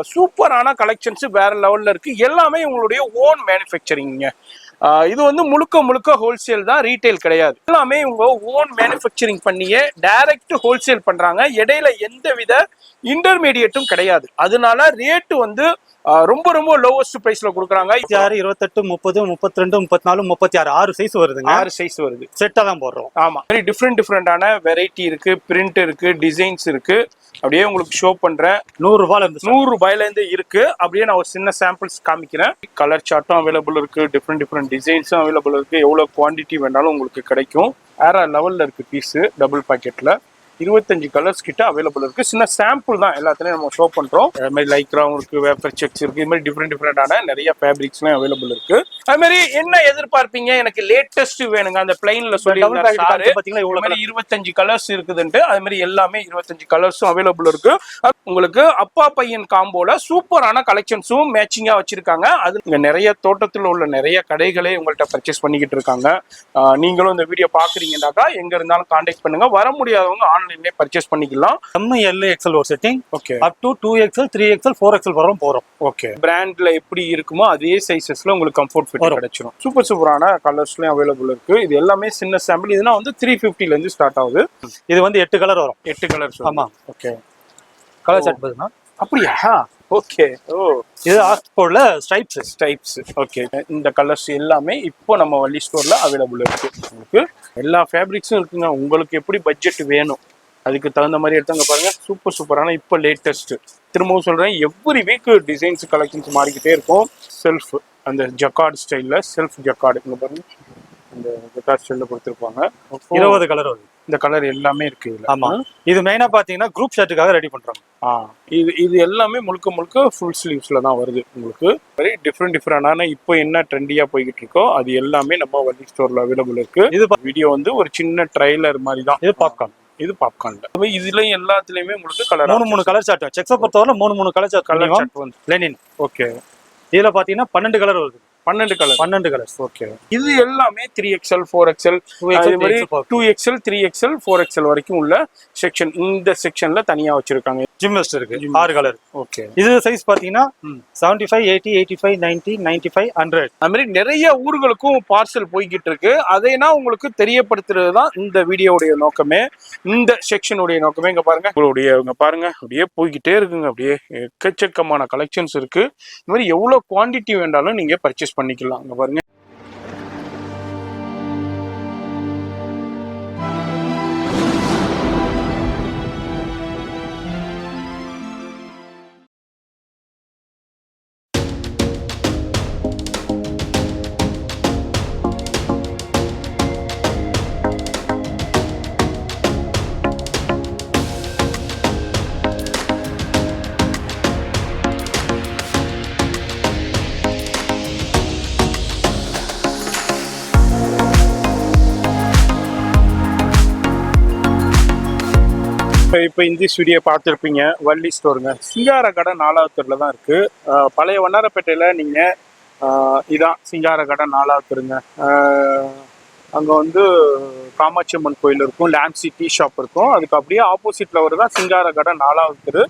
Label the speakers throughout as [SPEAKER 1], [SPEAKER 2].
[SPEAKER 1] சூப்பரான கலெக்ஷன்ஸ் வேற லெவல்ல இருக்கு. எல்லாமே உங்களுடைய ஓன் மேனுஃபேக்சரிங்க. இது வந்து முழுக்க முழுக்க ஹோல்சேல் தான், ரீட்டைல் கிடையாது. எல்லாமே உங்க ஓன் மேனுஃபேக்சரிங் பண்ணியே டைரக்ட் ஹோல்சேல் பண்றாங்க. இடையில எந்த வித இன்டர்மீடியேட்டும் கிடையாது. அதனால ரேட்டு வந்து ரொம்ப ரொம்ப லோவஸ்ட் பிரைஸ்ல கொடுக்குறாங்க.
[SPEAKER 2] 26, 28, 30, 32, 34, 36 6 சைஸ் வருதுங்க.
[SPEAKER 1] 6 சைஸ் வருது.
[SPEAKER 2] செட்டா தான் போடுறோம்.
[SPEAKER 1] ஆமா, வெரி டிஃப்ரெண்டான வெரைட்டி இருக்கு, பிரிண்ட் இருக்கு, டிசைன்ஸ் இருக்கு. அப்படியே உங்களுக்கு ஷோ பண்றேன்.
[SPEAKER 2] 100 ரூபாயில இருந்து
[SPEAKER 1] 100 ரூபாயில இருந்து இருக்கு. அப்படியே நான் ஒரு சின்ன சாம்பிள்ஸ் காமிக்கிறேன். கலர் சார்ட்டும் அவைலபிள் இருக்கு, டிஃப்ரெண்ட் டிசைன்ஸும் அவைலபிள் இருக்கு. எவ்வளவு குவான்டிட்டி வேணாலும் உங்களுக்கு கிடைக்கும். வேற லெவல்ல இருக்கு பீஸ். டபுள் பாக்கெட்ல 25 கலர்ஸ் கிட்ட அவைலபிள் இருக்கு. சின்ன சாம்பிள் தான், எல்லாத்துலயும் நம்ம ஷோ பண்றோம். அது மாதிரி லைக்ராவும் இருக்கு, வேப்பர் செக்ஸ் இருக்கு. இது மாதிரி டிஃப்ரெண்டான நிறைய ஃபேப்ரிக்ஸ்லாம் அவைலபிள் இருக்கு. அது மாதிரி என்ன எதிர்பார்ப்பீங்க, எனக்கு லேட்டஸ்ட் வேணுங்க அந்த பிளைன்ல சொல்லி பாத்தீங்கன்னா 25 கலர்ஸ் இருக்குதுன்ட்டு. அது மாதிரி எல்லாமே 25 கலர்ஸும் அவைலபிள் இருக்கு. உங்களுக்கு அப்பா பையன் காம்போல சூப்பரான கலெக்ஷன்ஸும் மேட்சிங்கா வச்சிருக்காங்க. அது இங்க நிறைய தோட்டத்தில் உள்ள நிறைய கடைகளே உங்கள்கிட்ட பர்ச்சேஸ் பண்ணிக்கிட்டு இருக்காங்க. நீங்களும் இந்த வீடியோ பாக்குறீங்கன்னாக்கா எங்க இருந்தாலும் கான்டாக்ட் பண்ணுங்க. வர முடியாதவங்க ஆன்லைன்லயே பர்ச்சேஸ் பண்ணிக்கலாம்.
[SPEAKER 2] எல் எக்ஸ்எல் ஒரு setting,
[SPEAKER 1] okay,
[SPEAKER 2] up to 2XL 3XL 4XL வரவும் போறோம்.
[SPEAKER 1] ஓகே, பிராண்ட்ல எப்படி இருக்குமோ அதே சைஸஸ்ல உங்களுக்கு கம்ஃபர்ட் ஃபிட் கிடைச்சிடும். சூப்பரான கலர்ஸ்லயும் அவைலபிள் இருக்கு. இது எல்லாமே சின்ன சாம்பிள். இதெல்லாம் வந்து 350ல இருந்து ஸ்டார்ட் ஆகுது.
[SPEAKER 2] இது வந்து 8 கலர் வரும்.
[SPEAKER 1] 8 கலர்ஸ்.
[SPEAKER 2] ஆமா,
[SPEAKER 1] ஓகே.
[SPEAKER 2] கலர் சார்ட் பாத்தீங்கன்னா
[SPEAKER 1] அப்படியா? ஓகே. ஓ,
[SPEAKER 2] இது ஆக்ஸ்போர்ட்ல ஸ்ட்ரைப்ஸ்.
[SPEAKER 1] ஓகே, இந்த கலர்ஸ் எல்லாமே இப்போ நம்ம வள்ளி ஸ்டோர்ல அவைலபிள் இருக்கு. உங்களுக்கு எல்லா ஃபேப்ரிக்ஸும் இருக்குங்க. உங்களுக்கு எப்படி பட்ஜெட் வேணும் அதுக்கு தகுந்த மாதிரி எடுத்தாங்க பாருங்க. சூப்பரான இப்போ லேட்டஸ்ட். திரும்பவும் சொல்றேன், எவ்ரி வீக் டிசைன்ஸ் கலெக்ஷன்ஸ் மாறிக்கிட்டே இருக்கும். செல்ஃப் அந்த ஜக்கார்டு ஸ்டைல்ல, செல்ஃப் ஜக்கார்டு இங்க பாருங்க, இந்த ஜக்கார்டு ஸ்டைல்ல கொடுத்துருப்பாங்க.
[SPEAKER 2] 20 கலர் வருது.
[SPEAKER 1] இந்த கலர் எல்லாமே இருக்கு.
[SPEAKER 2] ஆமா, இது மெயினா பாத்தீங்கன்னா குரூப் ஷர்ட்டுக்காக ரெடி பண்றாங்க.
[SPEAKER 1] இது எல்லாமே முழுக்க ஃபுல் ஸ்லீவ்ஸ்ல தான் வருது. உங்களுக்கு வெரி டிஃப்ரெண்டான இப்போ என்ன ட்ரெண்டியா போய்கிட்டு இருக்கோ அது எல்லாமே நம்ம வள்ளி ஸ்டோர்ல அவைலபிள் இருக்கு. இது வீடியோ வந்து ஒரு சின்ன ட்ரைலர் மாதிரி தான். இது பாப்கார்ன்ல. இதுலயும் எல்லாத்துலயுமே உங்களுக்கு கலர்
[SPEAKER 2] 3 கலர் சார்ட். செக்ஸை பொறுத்தவரை 3 கலர் சார்ட் வந்து லெனின்.
[SPEAKER 1] ஓகே,
[SPEAKER 2] இதுல பாத்தீங்கன்னா 12 கலர் வருது.
[SPEAKER 1] 12 கலர்ஸ். ஓகே, இது எல்லாமே 3XL 4XL 2XL 3XL 4XL வரைக்கும் உள்ள செக்ஷன். இந்த செக்ஷன்ல தனியா வச்சிருக்காங்க.
[SPEAKER 2] ஜிம் வெஸ்ட் இருக்கு 6 கலர்.
[SPEAKER 1] ஓகே,
[SPEAKER 2] இது சைஸ் பாத்தீங்கன்னா 75, 80, 85, 90, 95, 100.
[SPEAKER 1] அது மாதிரி நிறைய ஊர்களுக்கும் பார்சல் போய்கிட்டு இருக்கு. அதைனா உங்களுக்கு தெரியப்படுத்துறது தான் இந்த வீடியோடைய நோக்கமே, இந்த செக்ஷனுடைய நோக்கமே. இங்க பாருங்க, இங்க பாருங்க, அப்படியே போய்கிட்டே இருக்குங்க. அப்படியே எக்கச்சக்கமான கலெக்ஷன்ஸ் இருக்கு. இந்த மாதிரி எவ்வளவு குவான்டிட்டி வேண்டாலும் நீங்க பர்ச்சேஸ் பண்ணிக்கலாம். இங்க பாருங்க. இப்போ இந்த வீடியோ பார்த்துருப்பீங்க. வள்ளி ஸ்டோருங்க, சிங்கார கடை 4வது தெருல தான் இருக்கு. பழைய வண்ணாரப்பேட்டையில நீங்க இதான் சிங்கார கடை 4வது தெருங்க. அங்க வந்து காமாட்சி அம்மன் கோயில் இருக்கும், லாம்சி டீ ஷாப் இருக்கும். அதுக்கு அப்படியே ஆப்போசிட்ல வருதான் சிங்கார கடை 4வது தெரு.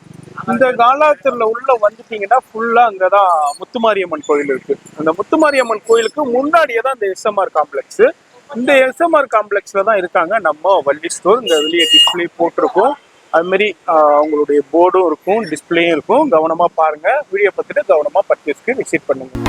[SPEAKER 1] இந்த 4வது தெருல உள்ள வந்துட்டீங்கன்னா ஃபுல்லா அங்கதான் முத்துமாரியம்மன் கோயில் இருக்கு. அந்த முத்துமாரியம்மன் கோயிலுக்கு முன்னாடியே தான் இந்த SMR காம்ப்ளெக்ஸ். இந்த SMR காம்ப்ளெக்ஸ்ல தான் இருக்காங்க நம்ம வள்ளி ஸ்டோர். இந்த வெளியே டிஸ்பிளே போட்டிருக்கோம். அது மாதிரி அவங்களுடைய போர்டும் இருக்கும், டிஸ்பிளேயும் இருக்கும். கவனமா பாருங்க. வீடியோ பார்த்துட்டு கவனமா பர்ச்சேஸ்க்கு விசிட் பண்ணுங்க.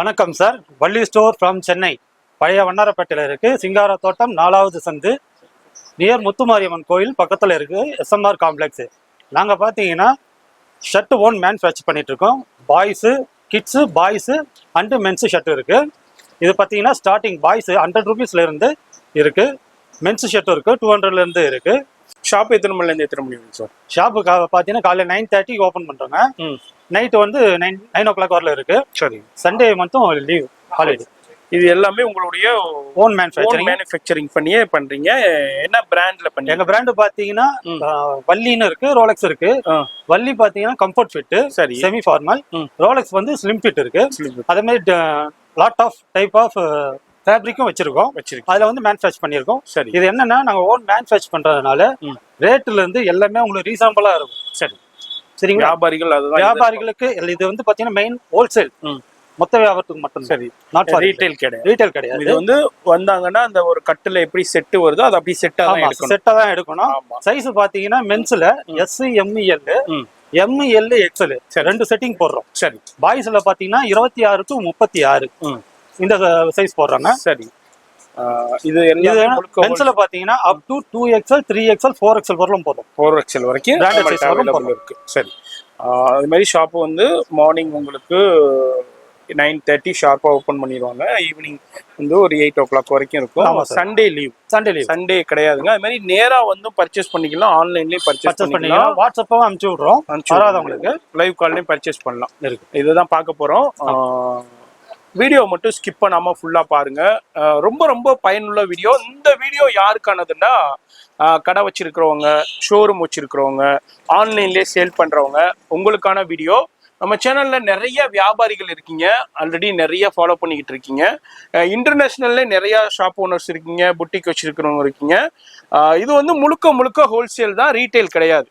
[SPEAKER 2] வணக்கம் sir, Valli store from Chennai. பழைய வண்ணாரப்பேட்டையில் இருக்கு. சிங்கார தோட்டம் 4வது சந்து, நியர் முத்துமாரியம்மன் கோயில் பக்கத்தில் இருக்கு. SMR complex. நாங்கள் பார்த்தீங்கன்னா ஷர்ட் ஓன் மேனுஃபேக்சர் பண்ணிட்டு இருக்கோம். Boys, kids, boys and men's shirt இருக்கு. இது பார்த்தீங்கன்னா ஸ்டார்டிங் பாய்ஸ் 100 rupeesல இருந்து இருக்கு. மென்ஸ் ஷர்ட் இருக்கு 200ல இருந்து இருக்கு.
[SPEAKER 1] ஷாப் எத்தனை மணிலேருந்து எத்தனை மணி சார்?
[SPEAKER 2] ஷாப்பு பார்த்தீங்கன்னா காலையில் 9:30 ஓப்பன் பண்ணுறோங்க. நைட்டு வந்து 9 o'clock வரல இருக்கு.
[SPEAKER 1] சரி.
[SPEAKER 2] சண்டே மட்டும் லீவ், ஹாலிடே.
[SPEAKER 1] இது எல்லாமே உங்களுடைய
[SPEAKER 2] ஓன்
[SPEAKER 1] மேனுஃபேக்சரிங் பண்ணியே பண்றீங்க. என்ன பிராண்ட்ல பண்ணீங்க?
[SPEAKER 2] எங்க பிராண்ட் பாத்தீங்கன்னா வள்ளின்னு இருக்கு, ரோலெக்ஸ் இருக்கு. வள்ளி பாத்தீங்கன்னா கம்ஃபர்ட் ஃபிட், சரி, செமி ஃபார்மல். ரோலெக்ஸ் வந்து ஸ்லிம் ஃபிட் இருக்கு. அதே மாதிரி லாட் ஆஃப் டைப் ஆஃப் ஃபேப்ரிக்கும் வச்சிருக்கோம். அதுல வந்து மேனுஃபேக்சர் பண்ணியிருக்கோம். சரி. இது என்னன்னா நாங்க ஓன் மேனுஃபேக்சர் பண்றதுனால ரேட்ல இருந்து எல்லாமே உங்களுக்கு ரீசனபிளா இருக்கும். சரி, சரிங்களா? வியாபாரிகளுக்கு இது வந்து பாத்தீங்கன்னா மெயின் ஹோல்சேல், மொத்த வியாபாரத்துக்கு மட்டும். சரி, நாட் ஃபார் ரீட்டைல் கிடையாது. ரீட்டைல் கிடையாது. இது வந்து
[SPEAKER 1] வந்தாங்கன்னா அந்த ஒரு கட்டுல எப்படி செட் வருதோ அது அப்படி செட்டா
[SPEAKER 2] தான் எடுக்கணும். சைஸ் பாத்தீங்கன்னா மென்ஸ்ல S, M, L, M, L, XL ரெண்டு செட்டிங் போடுறோம். சரி. பாய்ஸ்ல பாத்தீங்கன்னா 26 to 36 இந்த சைஸ் போடுறாங்க. சரி.
[SPEAKER 1] இது
[SPEAKER 2] மென்ஸ்ல பாத்தீங்கன்னா up to 2XL, 3XL, 4XL வரலும் போதும்.
[SPEAKER 1] 4XL வரைக்கும் இருக்கு. சரி. அது மாதிரி ஷாப் வந்து மார்னிங் உங்களுக்கு 9:30 ஷார்ப்பா ஓபன் பண்ணிடுவாங்க. ஈவினிங் வந்து ஒரு 8 o'clock வரைக்கும் இருக்கும். Sunday leave. சண்டே கிடையாதுங்க. அது மாதிரி நேரா வந்து பர்ச்சேஸ் பண்ணிக்கலாம், ஆன்லைன்லயும் பர்ச்சேஸ் பண்ணிக்கலாம்.
[SPEAKER 2] வாட்ஸ்அப்பாவும் அனுப்பிச்சு விடுறோம். வராதவங்களுக்கு
[SPEAKER 1] லைவ் கால்லையும் பர்ச்சேஸ் பண்ணலாம். இதுதான் பார்க்க போறோம். வீடியோ மட்டும் ஸ்கிப் பண்ணாம ஃபுல்லா பாருங்க. ரொம்ப ரொம்ப பயனுள்ள வீடியோ. இந்த வீடியோ யாருக்கானதுன்னா கடை வச்சிருக்கிறவங்க, ஷோரூம் வச்சிருக்கிறவங்க, ஆன்லைன்லேயே சேல் பண்றவங்க, உங்களுக்கான வீடியோ. நம்ம சேனல்ல நிறைய வியாபாரிகள் இருக்கீங்க, ஆல்ரெடி நிறைய ஃபாலோ பண்ணிக்கிட்டு இருக்கீங்க. இன்டர்நேஷனல்ல நிறைய ஷாப் ஓனர்ஸ் இருக்கீங்க, புட்டிக் வச்சிருக்கிறவங்க இருக்கீங்க. இது வந்து முழுக்க முழுக்க ஹோல்சேல் தான், ரீட்டைல் கிடையாது.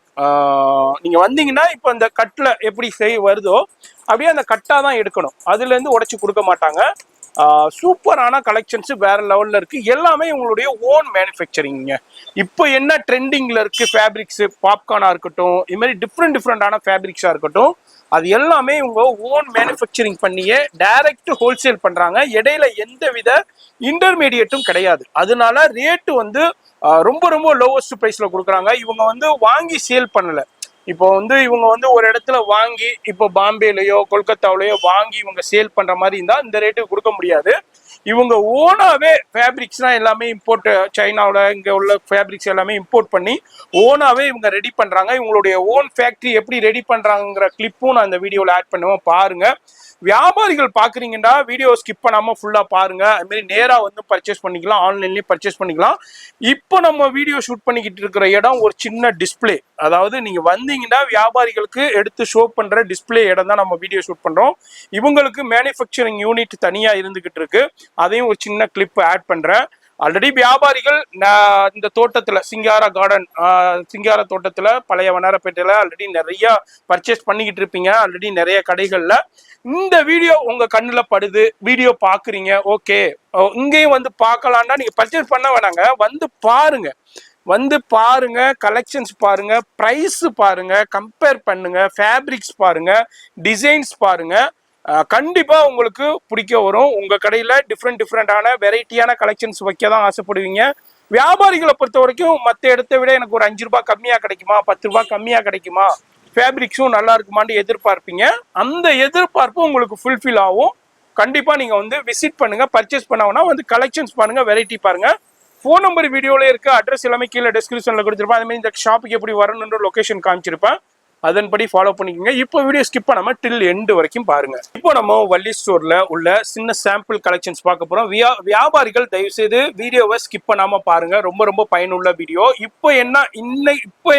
[SPEAKER 1] நீங்க வந்தீங்கன்னா இப்போ அந்த கட்டில் எப்படி வருதோ அப்படியே அந்த கட்டா தான் எடுக்கணும். அதுல இருந்து உடைச்சு கொடுக்க மாட்டாங்க. சூப்பரான கலெக்ஷன்ஸ் வேற லெவல்ல இருக்கு. எல்லாமே உங்களுடைய ஓன் மேனுஃபேக்சரிங்க. இப்போ என்ன ட்ரெண்டிங்ல இருக்கு, ஃபேப்ரிக்ஸ், பாப்கார்னா இருக்கட்டும், இது மாதிரி டிஃப்ரெண்டான ஃபேப்ரிக்ஸா இருக்கட்டும், அது எல்லாமே உங்க ஓன் மேனுஃபேக்சரிங் பண்ணியே டைரக்ட் ஹோல்சேல் பண்றாங்க. இடையில எந்த வித இன்டர்மீடியேட்டும் கிடையாது. அதனால ரேட்டு வந்து ரொம்ப ரொம்ப லோவஸ்ட் பிரைஸ்ல கொடுக்குறாங்க. இவங்க வந்து வாங்கி சேல் பண்ணல. இப்போ வந்து இவங்க வந்து ஒரு இடத்துல வாங்கி, இப்போ பாம்பேலயோ கொல்கத்தாவிலயோ வாங்கி இவங்க சேல் பண்ற மாதிரி இருந்தா இந்த ரேட்டுக்கு கொடுக்க முடியாது. இவங்க ஓனாவே ஃபேப்ரிக்ஸ்னா எல்லாமே இம்போர்ட், சைனாவில் இங்கே உள்ள ஃபேப்ரிக்ஸ் எல்லாமே இம்போர்ட் பண்ணி ஓனாவே இவங்க ரெடி பண்ணுறாங்க. இவங்களுடைய ஓன் ஃபேக்ட்ரி எப்படி ரெடி பண்ணுறாங்கிற கிளிப்பும் நான் இந்த வீடியோவில் ஆட் பண்ணுவேன், பாருங்க. வியாபாரிகள் பார்க்குறீங்கன்னா வீடியோ ஸ்கிப் பண்ணாமல் ஃபுல்லாக பாருங்க. அதுமாரி நேராக வந்து பர்ச்சேஸ் பண்ணிக்கலாம், ஆன்லைன்லேயும் பர்ச்சேஸ் பண்ணிக்கலாம். இப்போ நம்ம வீடியோ ஷூட் பண்ணிக்கிட்டு இருக்கிற இடம் ஒரு சின்ன டிஸ்பிளே. அதாவது நீங்கள் வந்தீங்கன்னா வியாபாரிகளுக்கு எடுத்து ஷோ பண்ணுற டிஸ்பிளே இடம் தான் நம்ம வீடியோ ஷூட் பண்ணுறோம். இவங்களுக்கு மேனுஃபேக்சரிங் யூனிட் தனியாக இருந்துகிட்டு இருக்கு. அதையும் ஒரு சின்ன கிளிப் ஆட் பண்ணுறேன். ஆல்ரெடி வியாபாரிகள் இந்த தோட்டத்துல, சிங்கார தோட்டத்துல, பழைய வண்ணாரப்பேட்டையில ஆல்ரெடி நிறைய பர்ச்சேஸ் பண்ணிக்கிட்டு இருப்பீங்க. ஆல்ரெடி நிறைய கடைகள்ல இந்த வீடியோ உங்க கண்ணுல படுது, வீடியோ பாக்குறீங்க, ஓகே இங்கேயும் வந்து பார்க்கலாம்னா நீங்க பர்ச்சேஸ் பண்ண வேணாங்க, வந்து பாருங்க, கலெக்ஷன்ஸ் பாருங்க, பிரைஸ் பாருங்க, கம்பேர் பண்ணுங்க, ஃபேப்ரிக்ஸ் பாருங்க, டிசைன்ஸ் பாருங்க. கண்டிப்பா உங்களுக்கு பிடிக்க வரும். உங்க கடையில டிஃப்ரெண்டான வெரைட்டியான கலெக்ஷன்ஸ் வைக்க தான் ஆசைப்படுவீங்க. வியாபாரிகளை பொறுத்த வரைக்கும் மற்ற இடத்த விட எனக்கு ஒரு 5 ரூபாய் கம்மியா கிடைக்குமா, 10 ரூபாய் கம்மியா கிடைக்குமா, ஃபேப்ரிக்ஸும் நல்லா இருக்குமான்னு எதிர்பார்ப்பீங்க. அந்த எதிர்பார்ப்பு உங்களுக்கு ஃபுல்ஃபில் ஆகும். கண்டிப்பா நீங்க வந்து விசிட் பண்ணுங்க. பர்ச்சேஸ் பண்ணவனா வந்து கலெக்ஷன்ஸ் பாருங்க, வெரைட்டி பாருங்க. ஃபோன் நம்பர் வீடியோல இருக்கு, அட்ரஸ் எல்லாமே கீழே டிஸ்கிரிப்ஷன்ல கொடுத்துருப்பேன். அதே மாதிரி இந்த ஷாப்புக்கு எப்படி வரணுன்ற லொகேஷன் காமிச்சிருப்பேன், அதன்படி ஃபாலோ பண்ணிக்கோங்க. இப்போ வீடியோ ஸ்கிப் பண்ணாம டில் எண்டு வரைக்கும் பாருங்க. இப்போ நம்ம வள்ளி ஸ்டோர்ல உள்ள சின்ன சாம்பிள் கலெக்ஷன்ஸ் பார்க்க போறோம். வியாபாரிகள் தயவு செய்து வீடியோவை ஸ்கிப் பண்ணாம பாருங்க, ரொம்ப ரொம்ப பயனுள்ள வீடியோ. இப்போ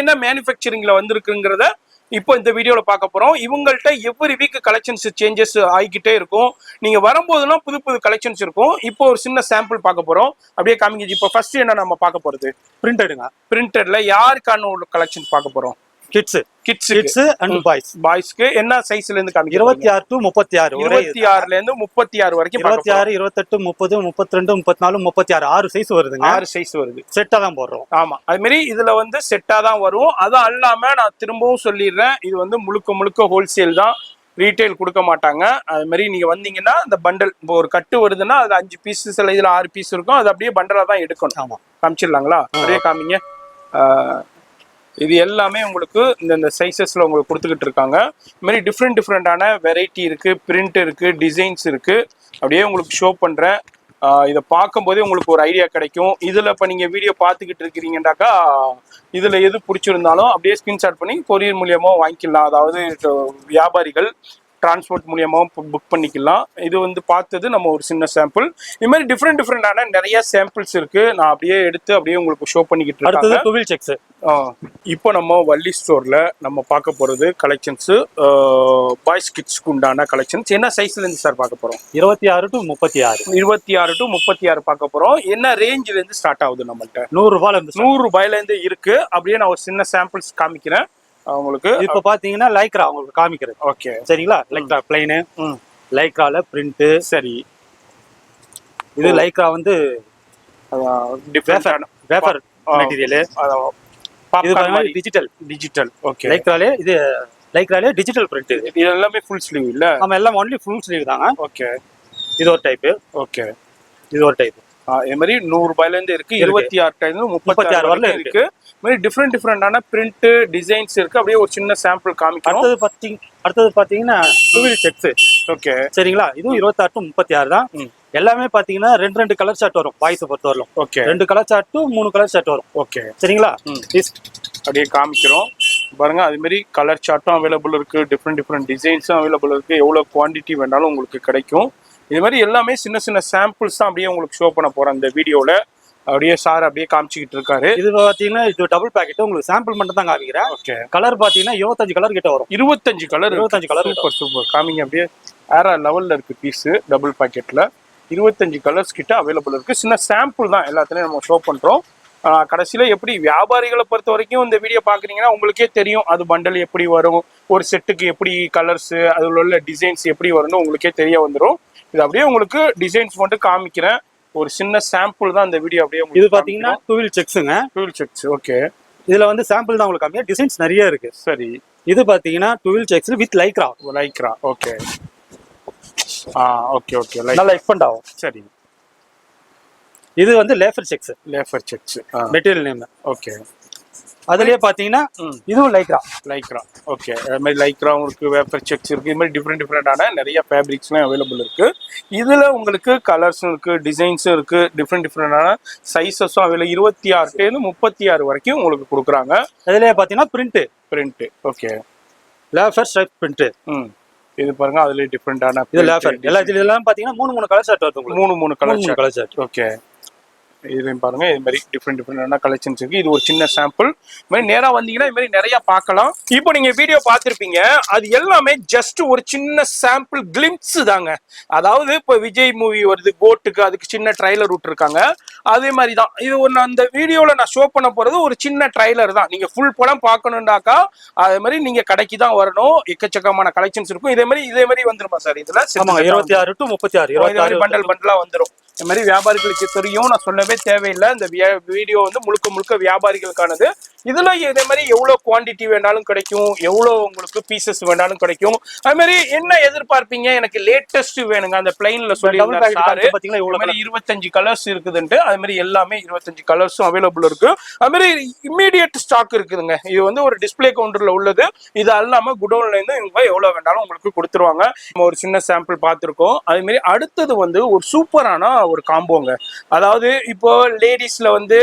[SPEAKER 1] என்ன மேனுஃபேக்சரிங்ல வந்திருக்குங்கிறத இப்போ இந்த வீடியோல பார்க்க போறோம். இவங்கள்ட்ட எவ்ரி வீக் கலெக்ஷன்ஸ் சேஞ்சஸ் ஆகிக்கிட்டே இருக்கும். நீங்க வரும்போதெல்லாம் புது கலெக்ஷன்ஸ் இருக்கும். இப்போ ஒரு சின்ன சாம்பிள் பார்க்க போறோம், அப்படியே காமிங்க. இப்போ ஃபர்ஸ்ட் என்ன நம்ம பார்க்க போறது, பிரிண்டட்ல யாருக்கான ஒரு கலெக்ஷன் பார்க்க போறோம்? கிட்ஸ் அண்ட் பாய்ஸ்க்கு என்ன சைஸ்ல இருந்து காமிங்க?
[SPEAKER 2] 26 to 36.
[SPEAKER 1] 26ல இருந்து 36 வரைக்கும்.
[SPEAKER 2] 26, 28, 30, 32, 34, 36 6 சைஸ் வருதுங்க.
[SPEAKER 1] 6 சைஸ் வருது.
[SPEAKER 2] செட்டா தான் போடுறோம்.
[SPEAKER 1] ஆமா, அது மாதிரி இதுல வந்து செட்டா தான் வரும். அது அல்லாம நான் திரும்பவும் சொல்லிடுறேன், இது வந்து முழுக்க ஹோல்சேல் தான். ரீட்டைல் கொடுக்க மாட்டாங்க. அது மாதிரி நீங்க வந்தீங்கன்னா இந்த பண்டல் இப்போ ஒரு கட்டு வருதுன்னா அது 5 பீஸ், சில இதுல 6 பீஸ் இருக்கும். அது அப்படியே பண்டலா தான் எடுக்கணும்.
[SPEAKER 2] ஆமா,
[SPEAKER 1] காமிச்சிடலாங்களா? அப்படியே காமிங்க. இது எல்லாமே உங்களுக்கு இந்த சைஸஸ்ல உங்களுக்கு கொடுத்துக்கிட்டு இருக்காங்க. இது மாதிரி டிஃப்ரெண்டான வெரைட்டி இருக்கு, பிரிண்ட் இருக்கு, டிசைன்ஸ் இருக்கு. அப்படியே உங்களுக்கு ஷோ பண்றேன். இதை பார்க்கும்போதே உங்களுக்கு ஒரு ஐடியா கிடைக்கும். இதுல இப்ப நீங்க வீடியோ பார்த்துக்கிட்டு இருக்கிறீங்கன்னாக்கா இதுல எது பிடிச்சிருந்தாலும் அப்படியே ஸ்கிரீன்ஷாட் பண்ணி கொரியர் மூலியமா வாங்கிக்கலாம். அதாவது வியாபாரிகள் டிரான்ஸ்போர்ட் மூலியமாகவும் புக் பண்ணிக்கலாம். இது வந்து பார்த்தது நம்ம ஒரு சின்ன சாம்பிள். இது மாதிரி டிஃப்ரெண்டான நிறைய சாம்பிள்ஸ் இருக்கு. நான் அப்படியே எடுத்து அப்படியே உங்களுக்கு ஷோ பண்ணிக்கிட்டு இருக்கேன்.
[SPEAKER 2] டுவில் செக்ஸ்.
[SPEAKER 1] இப்போ நம்ம வள்ளி ஸ்டோர்ல நம்ம பார்க்க போறது கலெக்ஷன்ஸ், பாய்ஸ் கிட்ஸ்க்கு உண்டான கலெக்ஷன்ஸ். என்ன சைஸ்ல இருந்து சார் பார்க்க போறோம்?
[SPEAKER 2] 26 to 36.
[SPEAKER 1] 26 to 36 பார்க்க போறோம். என்ன ரேஞ்சில இருந்து ஸ்டார்ட் ஆகுது நம்மள்ட்ட?
[SPEAKER 2] 100 ரூபாயில இருந்து
[SPEAKER 1] 100 ரூபாயில இருந்து இருக்கு. அப்படியே நான் ஒரு சின்ன சாம்பிள்ஸ் காமிக்கிறேன் உங்களுக்கு.
[SPEAKER 2] இப்ப பாத்தீங்கன்னா லைக்ரா உங்களுக்கு காமிக்கிறது.
[SPEAKER 1] ஓகே,
[SPEAKER 2] சரிங்களா? லைக்ரா பிளைனு, லைக்ரால பிரிண்ட்.
[SPEAKER 1] சரி,
[SPEAKER 2] இது லைக்ரா வந்து
[SPEAKER 1] டிஃபரண்டான
[SPEAKER 2] வேப்பர் மெட்டீரியல். இது பாருங்க டிஜிட்டல்.
[SPEAKER 1] ஓகே,
[SPEAKER 2] லைக்ராலே இது லைக்ராலே டிஜிட்டல் பிரிண்ட்.
[SPEAKER 1] இது எல்லாமே ஃபுல் ஸ்லீவ் இல்ல?
[SPEAKER 2] ஆமா, எல்லாம் ஒன்லி ஃபுல் ஸ்லீவ் தாங்க.
[SPEAKER 1] ஓகே,
[SPEAKER 2] இது ஒரு டைப்.
[SPEAKER 1] ஓகே,
[SPEAKER 2] இது ஒரு டைப்.
[SPEAKER 1] இது மாதிரி 100 ரூபாயில இருந்து இருக்கு. 26 இருந்து 36 வரல இருக்கு. இது மாதிரி டிஃப்ரெண்டான பிரிண்ட் டிசைன்ஸ் இருக்கு. அப்படியே ஒரு சின்ன சாம்பிள் காமிக்கிறோம்.
[SPEAKER 2] அடுத்தது பாத்தீங்கன்னா டுவில் செக்ஸ்.
[SPEAKER 1] ஓகே,
[SPEAKER 2] சரிங்களா? இதுவும் 26 to 36 தான். எல்லாமே பாத்தீங்கன்னா ரெண்டு கலர் ஷர்ட் வரும் பாய்ஸ் பொறுத்த வரலாம்.
[SPEAKER 1] Okay,
[SPEAKER 2] 2 colour shirt to 3 colour shirt வரும்.
[SPEAKER 1] ஓகே,
[SPEAKER 2] சரிங்களா?
[SPEAKER 1] அப்படியே காமிக்கிறோம் பாருங்க. அது மாதிரி கலர் சார்ட்டும் அவைலபிள் இருக்கு, டிஃப்ரெண்ட் டிசைன்ஸும் அவைலபிள் இருக்கு. எவ்வளவு குவான்டிட்டி வேணாலும் உங்களுக்கு கிடைக்கும். இது மாதிரி எல்லாமே சின்ன சாம்பிள்ஸ் தான் அப்படியே உங்களுக்கு ஷோ பண்ண போறேன் இந்த வீடியோல. அப்படியே சார் அப்படியே காமிச்சிக்கிட்டு இருக்காரு.
[SPEAKER 2] இது பாத்தீங்கன்னா இது டபுள் பேக்கெட். உங்களுக்கு சாம்பிள் மட்டும் தான் காமிக்கிறேன்.
[SPEAKER 1] ஓகே,
[SPEAKER 2] கலர் பாத்தீங்கன்னா 25 கலர் கிட்ட வரும்.
[SPEAKER 1] 25 கலர். சூப்பர் காமிங்க. அப்படியே வேற லெவல்ல இருக்கு பீஸ். டபுள் பேக்கெட்ல 25 கலர்ஸ் கிட்ட அவைலபிள் இருக்கு. சின்ன சாம்பிள் தான் எல்லாத்துலயும் நம்ம ஷோ பண்றோம். கடைசியில எப்படி வியாபாரிகளை பொறுத்த வரைக்கும் இந்த வீடியோ பாக்குறீங்கன்னா உங்களுக்கே தெரியும் அது பண்டல் எப்படி வரும், ஒரு செட்டுக்கு எப்படி கலர்ஸ், அதுல உள்ள டிசைன்ஸ் எப்படி வரும்னு உங்களுக்கே தெரிய வந்துடும். இது அப்படியே உங்களுக்கு டிசைன்ஸ் மட்டும் காமிக்கிறேன். ஒரு சின்ன சாம்பிள் தான் இந்த வீடியோ. அப்படியே
[SPEAKER 2] இது பாத்தீங்கன்னா டுவில் செக்ஸ்ங்க.
[SPEAKER 1] டுவில் செக்ஸ். ஓகே,
[SPEAKER 2] இதுல வந்து சாம்பிள் தான் உங்களுக்கு காமிக்க, டிசைன்ஸ் நிறைய இருக்கு.
[SPEAKER 1] சரி,
[SPEAKER 2] இது பாத்தீங்கன்னா twill checks with Lycra.
[SPEAKER 1] Okay, okay, okay,
[SPEAKER 2] நல்லா எக்ஸ்பெண்ட் ஆகும்.
[SPEAKER 1] சரி,
[SPEAKER 2] இது வந்து லேஃபர் செக்ஸ். Material name.
[SPEAKER 1] ஓகே,
[SPEAKER 2] அதுலயே பாத்தீங்கன்னா இதுவும் லைக்ரா.
[SPEAKER 1] ஓகே, அது மாதிரி லைக்ரா உங்களுக்கு வேப்பர் செக்ஸ் இருக்கு. இது மாதிரி டிஃப்ரெண்டான நிறைய ஃபேப்ரிக்ஸ்லாம் அவைலபிள் இருக்கு. இதுல உங்களுக்கு கலர்ஸும் இருக்கு, டிசைன்ஸும் இருக்கு, டிஃப்ரெண்டான சைஸஸும் அவைலபிள். 26 to 36 வரைக்கும் உங்களுக்கு கொடுக்குறாங்க.
[SPEAKER 2] அதுலயே பாத்தீங்கன்னா பிரிண்ட்.
[SPEAKER 1] ஓகே,
[SPEAKER 2] லேஃபர் ஸ்ட்ரைப் பிரிண்ட்.
[SPEAKER 1] இது பாருங்க, அதுல டிஃப்ரெண்டான
[SPEAKER 2] இது லேஃபர். இதெல்லாம் பாத்தீங்கன்னா 3 கலர் ஷர்ட் வருது உங்களுக்கு.
[SPEAKER 1] 3 கலர் ஷர்ட். ஓகே, இதுலையும் பாருங்க இது மாதிரி டிஃப்ரெண்டான கலெக்ஷன்ஸ் இருக்கு. இது ஒரு சின்ன சாம்பிள். இது மாதிரி நேரா வந்தீங்கன்னா இது மாதிரி நிறைய பார்க்கலாம். இப்போ நீங்க வீடியோ பார்த்திருப்பீங்க. அது எல்லாமே ஜஸ்ட் ஒரு சின்ன சாம்பிள் கிளிம்ஸ் தாங்க. அதாவது இப்போ விஜய் மூவி வருது கோட்டுக்கு, அதுக்கு சின்ன ட்ரைலர் விட்டுருக்காங்க. அதே மாதிரி தான் இது ஒன்று. அந்த வீடியோவில் நான் ஷோ பண்ண போறது ஒரு சின்ன ட்ரைலர் தான். நீங்க ஃபுல் படம் பார்க்கணும்னாக்கா அதே மாதிரி நீங்க கடைக்கு தான் வரணும். எக்கச்சக்கமான கலெக்ஷன்ஸ் இருக்கும். இதே மாதிரி வந்துருமா சார்? இதுல
[SPEAKER 2] 26 to 36
[SPEAKER 1] பண்டலா வந்துடும். இந்த மாதிரி வியாபாரிகளுக்கு தெரியும், நான் சொல்லவே தேவையில்லை. இந்த வீடியோ வந்து முழுக்க வியாபாரிகளுக்கானது. இதுல இதே மாதிரி எவ்வளவு குவான்டிட்டி வேணாலும் கிடைக்கும், எவ்வளவு உங்களுக்கு பீசஸ் வேணாலும் கிடைக்கும். அது மாதிரி என்ன எதிர்பார்ப்பீங்க? எனக்கு லேட்டஸ்ட் வேணுங்க. அந்த பிளைன்ல சொல்லி 25 கலர்ஸ் இருக்குதுன்ட்டு. அது மாதிரி எல்லாமே 25 கலர்ஸும் அவைலபிள் இருக்கு. அது மாதிரி இம்மீடியட் ஸ்டாக் இருக்குதுங்க. இது வந்து ஒரு டிஸ்பிளே கவுண்டர்ல உள்ளது. இது அல்லாம குடோன்ல இருந்து இவங்க எவ்வளவு வேணாலும் உங்களுக்கு கொடுத்துருவாங்க. நம்ம ஒரு சின்ன சாம்பிள் பார்த்துருக்கோம். அதே மாதிரி அடுத்தது வந்து ஒரு சூப்பரான ஒரு காம்போங்க. அதாவது இப்போ லேடிஸ்ல வந்து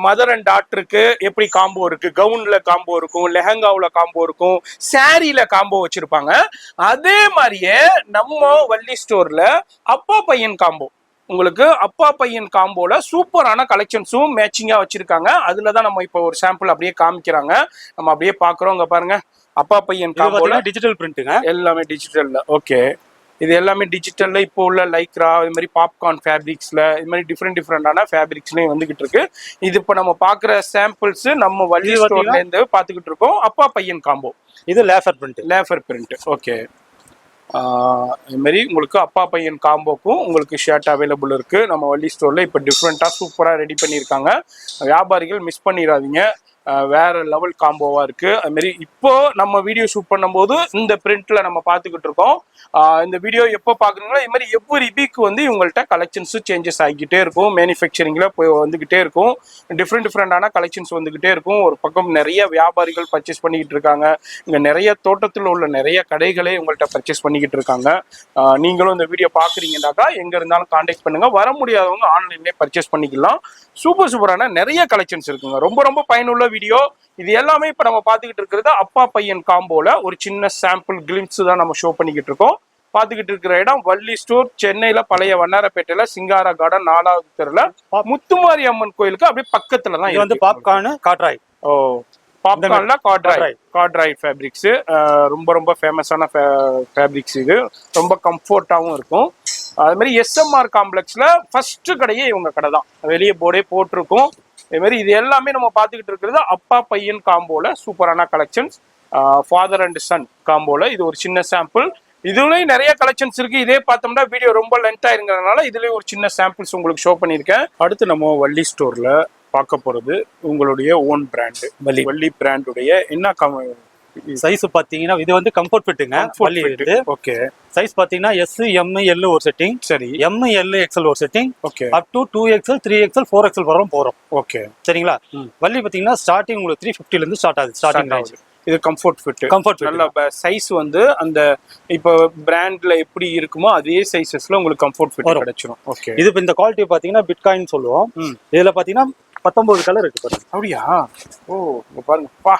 [SPEAKER 1] மதர் அண்ட் டாட்டருக்கு எப்படி காம்போ இருக்கு, கவுன்ல காம்போ இருக்கும், லெஹங்காவுல காம்போ இருக்கும், சாரியில காம்போ வச்சிருப்பாங்க. அதே மாதிரியே நம்ம வள்ளி ஸ்டோர்ல அப்பா பையன் காம்போ, உங்களுக்கு அப்பா பையன் காம்போல சூப்பரான கலெக்ஷன்ஸும் மேட்சிங்கா வச்சிருக்காங்க. அதுலதான் நம்ம இப்போ ஒரு சாம்பிள் அப்படியே காமிக்கிறாங்க. நம்ம அப்படியே பாக்குறோம். இங்க பாருங்க, அப்பா பையன் காம்போல
[SPEAKER 2] டிஜிட்டல் பிரிண்ட்டுங்க.
[SPEAKER 1] எல்லாமே டிஜிட்டல்ல. ஓகே, இது எல்லாமே டிஜிட்டல்ல இப்போ உள்ள லைக்ரா, இது மாதிரி பாப்கார்ன் ஃபேப்ரிக்ஸ்ல, இது மாதிரி டிஃப்ரெண்டான ஃபேப்ரிக்ஸ்லயும் வந்துகிட்டு இருக்கு. இது இப்போ நம்ம பாக்குற சாம்பிள்ஸ் நம்ம வள்ளி ஸ்டோர்ல இருந்து பாத்துக்கிட்டு இருக்கோம். அப்பா பையன் காம்போ.
[SPEAKER 2] இது லேஃபர் பிரிண்ட்.
[SPEAKER 1] ஓகே, இது மாதிரி உங்களுக்கு அப்பா பையன் காம்போக்கும் உங்களுக்கு ஷர்ட் அவைலபிள் இருக்கு. நம்ம வள்ளி ஸ்டோர்ல இப்போ டிஃப்ரெண்டா சூப்பரா ரெடி பண்ணியிருக்காங்க. வியாபாரிகள் மிஸ் பண்ணிடாதீங்க. வேற லெவல் காம்போவா இருக்கு. அது மாதிரி இப்போ நம்ம வீடியோ ஷூட் பண்ணும்போது இந்த பிரிண்ட்ல நம்ம பார்த்துக்கிட்டு இருக்கோம். இந்த வீடியோ எப்போ பாக்குறீங்களோ இது மாதிரி எவ்ரி வீக் வந்து இவங்கள்ட்ட கலெக்ஷன்ஸ் சேஞ்சஸ் ஆகிக்கிட்டே இருக்கும். மேனுஃபேக்சரிங்ல போய் வந்துகிட்டே இருக்கும். டிஃப்ரெண்டான கலெக்ஷன்ஸ் வந்துகிட்டே இருக்கும். ஒரு பக்கம் நிறைய வியாபாரிகள் பர்ச்சேஸ் பண்ணிக்கிட்டு இருக்காங்க. இங்க நிறைய தோட்டத்தில் உள்ள நிறைய கடைகளே உங்கள்கிட்ட பர்ச்சேஸ் பண்ணிக்கிட்டு இருக்காங்க. நீங்களும் இந்த வீடியோ பாக்குறீங்கன்னாக்கா எங்க இருந்தாலும் கான்டாக்ட் பண்ணுங்க. வர முடியாதவங்க ஆன்லைன்லேயே பர்ச்சேஸ் பண்ணிக்கலாம். சூப்பரான நிறைய கலெக்ஷன்ஸ் இருக்குங்க. ரொம்ப பயனுள்ள வீடியோ இது. எல்லாமே இப்ப நம்ம பாத்துக்கிட்டு இருக்கிறது அப்பா பையன் காம்போல ஒரு சின்ன சாம்பிள் கிளிம்ஸ் தான் நம்ம ஷோ பண்ணிக்கிட்டு இருக்கோம். பாத்துக்கிட்டு இருக்கிற இடம் வள்ளி ஸ்டோர், சென்னையில பழைய வண்ணாரப்பேட்டையில சிங்காரா கார்டன் 4வது தெருல முத்துமாரி அம்மன் கோயிலுக்கு அப்படியே பக்கத்துல தான்
[SPEAKER 2] வந்து பாப்கார்ன் காட்ராய்.
[SPEAKER 1] ஓ, பாப்கார்ன்ல காட்ராய் ஃபேப்ரிக்ஸ் ரொம்ப ஃபேமஸான ஃபேப்ரிக்ஸ். இது ரொம்ப கம்ஃபர்ட்டாகவும் இருக்கும். அது மாதிரி எஸ்எம்ஆர் காம்ப்ளெக்ஸ்ல ஃபர்ஸ்ட் கடையே இவங்க கடை தான். வெளியே போர்டே போட்டிருக்கும். இது மாதிரி இது எல்லாமே நம்ம பார்த்துக்கிட்டு இருக்கிறது அப்பா பையன் காம்போல சூப்பரான கலெக்ஷன்ஸ். ஃபாதர் அண்ட் சன் காம்போல இது ஒரு சின்ன சாம்பிள். இதுலயும் நிறைய கலெக்ஷன்ஸ் இருக்கு. இதே பார்த்தோம்னா வீடியோ ரொம்ப லென்த் ஆயிருங்கிறதுனால இதுலயும் ஒரு சின்ன சாம்பிள்ஸ் உங்களுக்கு ஷோ பண்ணியிருக்கேன். அடுத்து நம்ம வள்ளி ஸ்டோர்ல பார்க்க போறது உங்களுடைய ஓன் பிராண்ட் வள்ளி பிராண்டுடைய என்ன
[SPEAKER 2] சைஸ் பாத்தீங்கன்னா இது வந்து கம்ஃபர்ட் ஃபிட்டுங்க. வள்ளி இது
[SPEAKER 1] ஓகே.
[SPEAKER 2] சைஸ் பாத்தீங்கன்னா எஸ், எம், எல் ஒரு செட்டிங்.
[SPEAKER 1] சரி.
[SPEAKER 2] எம், எல், எக்ஸ்எல் ஒரு setting.
[SPEAKER 1] Okay.
[SPEAKER 2] Up to 2XL 3XL 4XL வரவும் போறோம்.
[SPEAKER 1] ஓகே,
[SPEAKER 2] சரிங்களா? வள்ளி பாத்தீங்கன்னா ஸ்டார்டிங் உங்களுக்கு 350 ல இருந்து ஸ்டார்ட் ஆகுது. ஸ்டார்டிங் ரேஞ்ச்
[SPEAKER 1] இது கம்ஃபர்ட் ஃபிட். நல்ல சைஸ் வந்து அந்த இப்போ பிராண்ட்ல எப்படி இருக்குமோ அதே சைஸஸ்ல உங்களுக்கு கம்ஃபர்ட் ஃபிட் கிடைச்சிரும். ஓகே.
[SPEAKER 2] இது இந்த குவாலிட்டி பாத்தீங்கன்னா பிட்காயின் சொல்லுவோம். இதுல பாத்தீங்கன்னா 19 கலர் இருக்கு பாருங்க.
[SPEAKER 1] அப்படியா? ஓ, இங்க பாருங்க பா,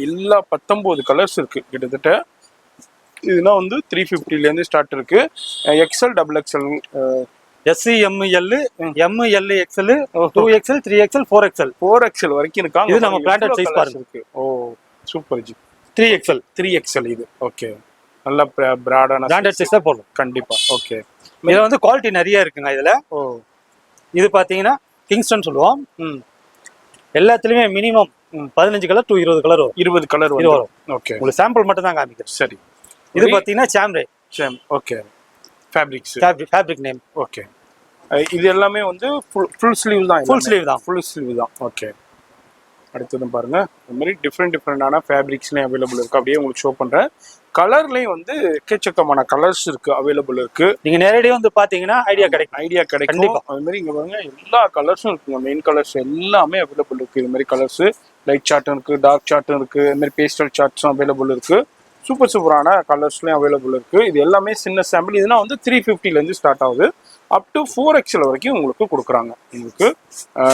[SPEAKER 1] எல்லா 19 கலர்ஸ் இருக்கு கிட்டத்தட்ட. இதுனா வந்து 350 ல இருந்து ஸ்டார்ட் இருக்கு. XL, double XL,
[SPEAKER 2] S, M, L, M, L, XL, 2XL 3XL 4XL
[SPEAKER 1] வரைக்கும் இருக்காங்க.
[SPEAKER 2] இது நம்ம பிராண்டட் சைஸ் பாருங்க
[SPEAKER 1] இருக்கு. ஓ சூப்பர் ஜி.
[SPEAKER 2] 3XL
[SPEAKER 1] இது. ஓகே, நல்ல பிராடான
[SPEAKER 2] பிராண்டட் சைஸ் தான் போடும்
[SPEAKER 1] கண்டிப்பா. ஓகே.
[SPEAKER 2] இதுல வந்து குவாலிட்டி நிறைய இருக்குங்க இதுல.
[SPEAKER 1] ஓ,
[SPEAKER 2] இது பாத்தீங்கன்னா கிங்ஸ்டன் சொல்லுவோம். எல்லாத்துலயுமே மினிமம் 15 கலர் டு 20 கலர் வரும்.
[SPEAKER 1] 20 கலர் வரும். ஓகே.
[SPEAKER 2] உங்களுக்கு சாம்பிள் மட்டும் தான் காமிக்கிறேன்.
[SPEAKER 1] சரி.
[SPEAKER 2] இது பாத்தீங்கன்னா chambray.
[SPEAKER 1] Okay. Fabrics.
[SPEAKER 2] Fabric name.
[SPEAKER 1] Okay. இது எல்லாமே வந்து ஃபுல் ஸ்லீவ் தான். ஃபுல் ஸ்லீவ் தான். ஓகே. அடுத்தது பாருங்க, இந்த மாதிரி டிஃப்ரெண்டான ஃபேப்ரிக்ஸ்லேயும் அவைலபிள் இருக்கு. அப்படியே உங்களுக்கு ஷோ பண்றேன். கலர்லயும் வந்து எக்கச்சக்கமான கலர்ஸ் இருக்கு, அவைலபிள் இருக்கு.
[SPEAKER 2] நீங்க நேரடியாக வந்து பாத்தீங்கன்னா ஐடியா கிடைக்கும்.
[SPEAKER 1] அது மாதிரி இங்க பாருங்க எல்லா கலர்ஸும் இருக்குங்க. மெயின் கலர்ஸ் எல்லாமே அவைலபிள் இருக்கு. இது மாதிரி கலர்ஸ் லைட் சார்ட்டும் இருக்கு, டார்க் சார்ட்டும் இருக்கு, இது மாதிரி பேஸ்டல் சார்ட்ஸும் அவைலபிள் இருக்கு. சூப்பரான கலர்ஸ்லயும் அவைலபிள் இருக்கு. இது எல்லாமே சின்ன சாம்பிள். இதுனா வந்து 350 ல இருந்து ஸ்டார்ட் ஆகுது. அப் டு 4XL வரைக்கும் உங்களுக்கு கொடுக்குறாங்க. உங்களுக்கு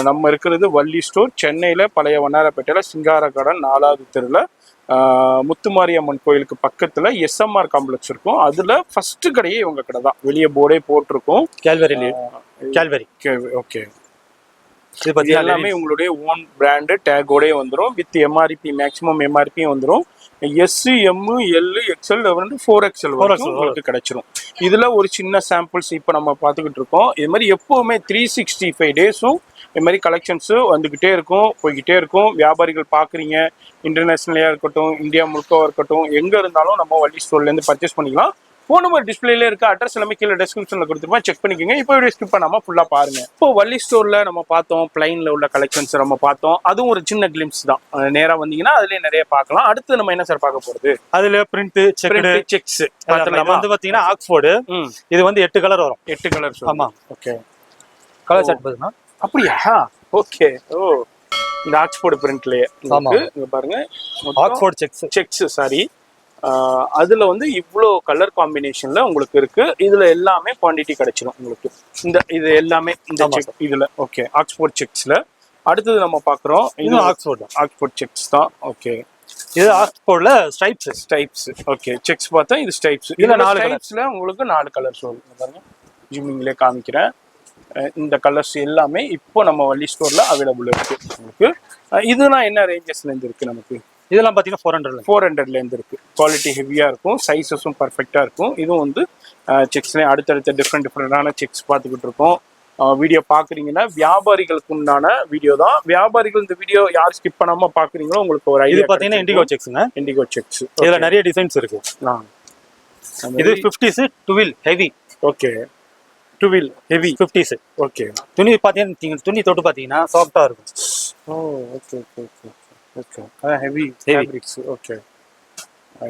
[SPEAKER 1] நம்ம இருக்கிறது வள்ளி ஸ்டோர், சென்னையில பழைய வண்ணாரப்பேட்டையில சிங்கார கார்டன் 4வது தெருல முத்துமாரி அம்மன் கோயிலுக்கு பக்கத்துல எஸ்எம்ஆர் காம்ப்ளெக்ஸ் இருக்கும். அதுல ஃபர்ஸ்ட் கடையே இவங்க கடை தான். வெளியே போர்டே போட்டிருக்கும்.
[SPEAKER 2] கேல்வரி.
[SPEAKER 1] ஓகே. இது எல்லாமே உங்களுடைய ஓன் பிராண்டு டேகோடே வந்துடும். வித் எம்ஆர்பி, மேக்ஸிமம் எம்ஆர்பி வந்துடும். எஸ், எம், எல், எக்ஸ்எல் வந்து 4XL வரைக்கும் உங்களுக்கு கிடைச்சிரும். இதுல ஒரு சின்ன சாம்பிள்ஸ் இப்போ நம்ம பார்த்துக்கிட்டு இருக்கோம். இது மாதிரி எப்பவுமே 365 டேஸும் இது மாதிரி கலெக்ஷன்ஸ் வந்துகிட்டே இருக்கும், போய்கிட்டே இருக்கும். வியாபாரிகள் பாக்குறீங்க, இன்டர்நேஷனலையா இருக்கட்டும், இந்தியா முழுக்க இருக்கட்டும், எங்க இருந்தாலும் நம்ம வள்ளி ஸ்டோர்ல இருந்து பர்ச்சேஸ் பண்ணிக்கலாம். ஃபோன் நம்பர் டிஸ்பிளேல இருக்க, அட்ரஸ் எல்லாமே கீழே டிஸ்கிரிப்ஷன்ல கொடுத்துருப்பேன், செக் பண்ணிக்கோங்க. இப்போ வீடியோ ஸ்கிப் பண்ணாம ஃபுல்லா பாருங்க. இப்போ வள்ளி ஸ்டோர்ல நம்ம பார்த்தோம், பிளைன்ல உள்ள கலெக்ஷன்ஸ் நம்ம பார்த்தோம். அதுவும் ஒரு சின்ன கிளிம்ஸ் தான். நேரா வந்தீங்கன்னா அதுலயே நிறைய பார்க்கலாம். அடுத்து நம்ம என்ன சார் பார்க்க போறது?
[SPEAKER 2] அதுல பிரிண்ட்,
[SPEAKER 1] செக்ஸ்
[SPEAKER 2] வந்து பாத்தீங்கன்னா ஆக்ஸ்போர்டு. இது வந்து 8 கலர் வரும்.
[SPEAKER 1] 8 கலர்ஸ்.
[SPEAKER 2] ஆமா.
[SPEAKER 1] ஓகே.
[SPEAKER 2] கலர் சார்ட் பாருங்க.
[SPEAKER 1] அப்படியா? ஓகே. ஓ, இந்த ஆக்ஸ்போர்டு பிரிண்ட்லயே இங்க பாருங்க,
[SPEAKER 2] ஆக்ஸ்போர்ட்
[SPEAKER 1] செக்ஸ் சாரி. அதுல வந்து இவ்வளோ கலர் காம்பினேஷன்ல உங்களுக்கு இருக்கு. இதுல எல்லாமே குவான்டிட்டி கிடைச்சிடும் உங்களுக்கு. இது எல்லாமே இந்த இதுல. ஓகே. ஆக்ஸ்போர்ட் செக்ஸ்ல அடுத்தது நம்ம பாக்குறோம். இது ஆக்ஸ்போர்ட் செக்ஸ் தான். ஓகே.
[SPEAKER 2] இது ஆக்ஸ்போர்ட்ல ஸ்ட்ரைப்ஸ்.
[SPEAKER 1] ஓகே. செக்ஸ் பார்த்தா இது ஸ்ட்ரைப்ஸ். இதுல 4 ஸ்ட்ரைப்ஸ்ல உங்களுக்கு 4 கலர்ஸ் வரும். பாருங்க, ஜூமிங்ல காமிக்கிறேன். இந்த கலர்ஸ் எல்லாமே இப்போ நம்ம வள்ளி ஸ்டோர்ல அவைலபிள் இருக்கு உங்களுக்கு. இதுனா என்ன ரேஞ்சஸ்ல இருந்து இருக்கு நமக்கு?
[SPEAKER 2] இதெல்லாம் பாத்தீங்கன்னா 400
[SPEAKER 1] ல இருந்து இருக்கு. குவாலிட்டி ஹெவியா இருக்கும், சைஸஸும் பர்ஃபெக்டா இருக்கும். இதுவும் வந்து செக்ஸ்லயும் அடுத்தடுத்த டிஃப்ரெண்டான செக்ஸ் பார்த்துக்கிட்டு இருக்கோம். வீடியோ பாக்குறீங்கன்னா வியாபாரிகளுக்கு உண்டான வீடியோ தான். வியாபாரிகள் இந்த வீடியோ யார் ஸ்கிப் பண்ணாம பாக்குறீங்களோ உங்களுக்கு ஒரு ஐடியா.
[SPEAKER 2] பாத்தீங்கன்னா இண்டிகோ செக்ஸ்ங்க.
[SPEAKER 1] Indigo sex.
[SPEAKER 2] இதுல நிறைய டிசைன்ஸ் இருக்கு. இது 50s twill heavy.
[SPEAKER 1] Okay. Twill heavy
[SPEAKER 2] 50s.
[SPEAKER 1] Okay.
[SPEAKER 2] துணி பாத்தீங்கன்னா, துணி தொட்டு பாத்தீங்கன்னா சாஃப்டா இருக்கும்.
[SPEAKER 1] Oh okay okay okay okay அதான் ஹெவி ஃபேப்ரிக்ஸ். ஓகே,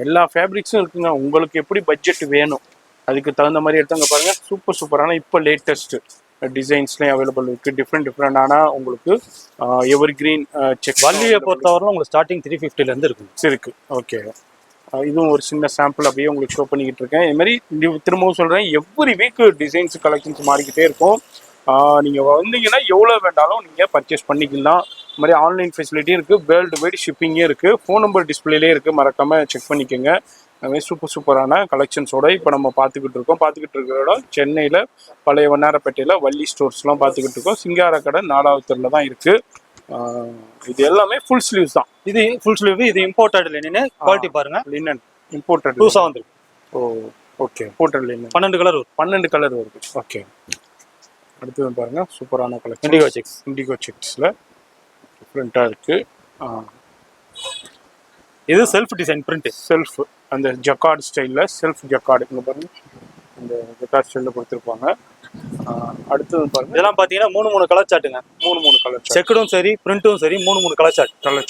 [SPEAKER 1] எல்லா ஃபேப்ரிக்ஸும் இருக்குங்க. உங்களுக்கு எப்படி பட்ஜெட் வேணும் அதுக்கு தகுந்த மாதிரி எடுத்தாங்க பாருங்க. சூப்பர் சூப்பரான இப்போ லேட்டஸ்ட் டிசைன்ஸ்லேயும் அவைலபிள் இருக்குது. டிஃப்ரெண்டான உங்களுக்கு எவர் கிரீன் செக்.
[SPEAKER 2] வள்ளியை பொறுத்தவரை உங்களுக்கு ஸ்டார்டிங் 350லேருந்து
[SPEAKER 1] இருக்கு. ஓகே, இதுவும் ஒரு சின்ன சாம்பிள் அப்படியே உங்களுக்கு ஷோ பண்ணிக்கிட்டு இருக்கேன். இது மாதிரி திரும்பவும் சொல்கிறேன், எவ்ரி வீக் டிசைன்ஸ் கலெக்ஷன்ஸ் மாறிக்கிட்டே இருக்கும். நீங்கள் வந்தீங்கன்னா எவ்வளோ வேண்டாலும் நீங்கள் பர்ச்சேஸ் பண்ணிக்கலாம். இது மாதிரி ஆன்லைன் ஃபெசிலிட்டி இருக்குது, வேர்ல்டு வைடு ஷிப்பிங்கே இருக்குது. ஃபோன் நம்பர் டிஸ்பிளேலே இருக்குது, மறக்காமல் செக் பண்ணிக்கோங்க. அதுமாதிரி சூப்பர் சூப்பரான கலெக்ஷன்ஸோட இப்போ நம்ம பார்த்துக்கிட்டு இருக்கிற இடம் சென்னையில் பழைய வண்ணாரப்பேட்டையில் வள்ளி ஸ்டோர்ஸ்லாம் பார்த்துக்கிட்டு இருக்கோம். சிங்கார கடை 4வது தெருவில் தான் இருக்குது. இது எல்லாமே ஃபுல் ஸ்லீவ்ஸ் தான்.
[SPEAKER 2] இது ஃபுல் ஸ்லீவ், இது இம்போர்ட்டட் லினன். குவாலிட்டி பாருங்க,
[SPEAKER 1] லினன் இம்போர்ட்டட்
[SPEAKER 2] 270.
[SPEAKER 1] ஓ ஓகே, இம்போர்ட்டட் லினன்
[SPEAKER 2] 12 கலர் வரும்.
[SPEAKER 1] 12 கலர் வருது. ஓகே, அடுத்தது பாருங்க சூப்பரான கலெக்ஷன் இண்டிகோ செக்ஸில் டிஃப்ரெண்ட்டாக இருக்குது.
[SPEAKER 2] இது செல்ஃப் டிசைன் பிரிண்ட்.
[SPEAKER 1] செல்ஃப் அந்த ஜக்கார்டு ஸ்டைலில் செல்ஃப் ஜக்கார்டு இங்கே பாருங்க, இந்த ஜக்கார்டு ஸ்டைலில் கொடுத்துருப்பாங்க. அடுத்தது பாருங்க,
[SPEAKER 2] இதெல்லாம் பார்த்தீங்கன்னா 3 கலர் சாட்டுங்க.
[SPEAKER 1] 3 கலர் சார்ட்,
[SPEAKER 2] செக்குடும் சரி பிரிண்ட்டும் சரி 3 கலர்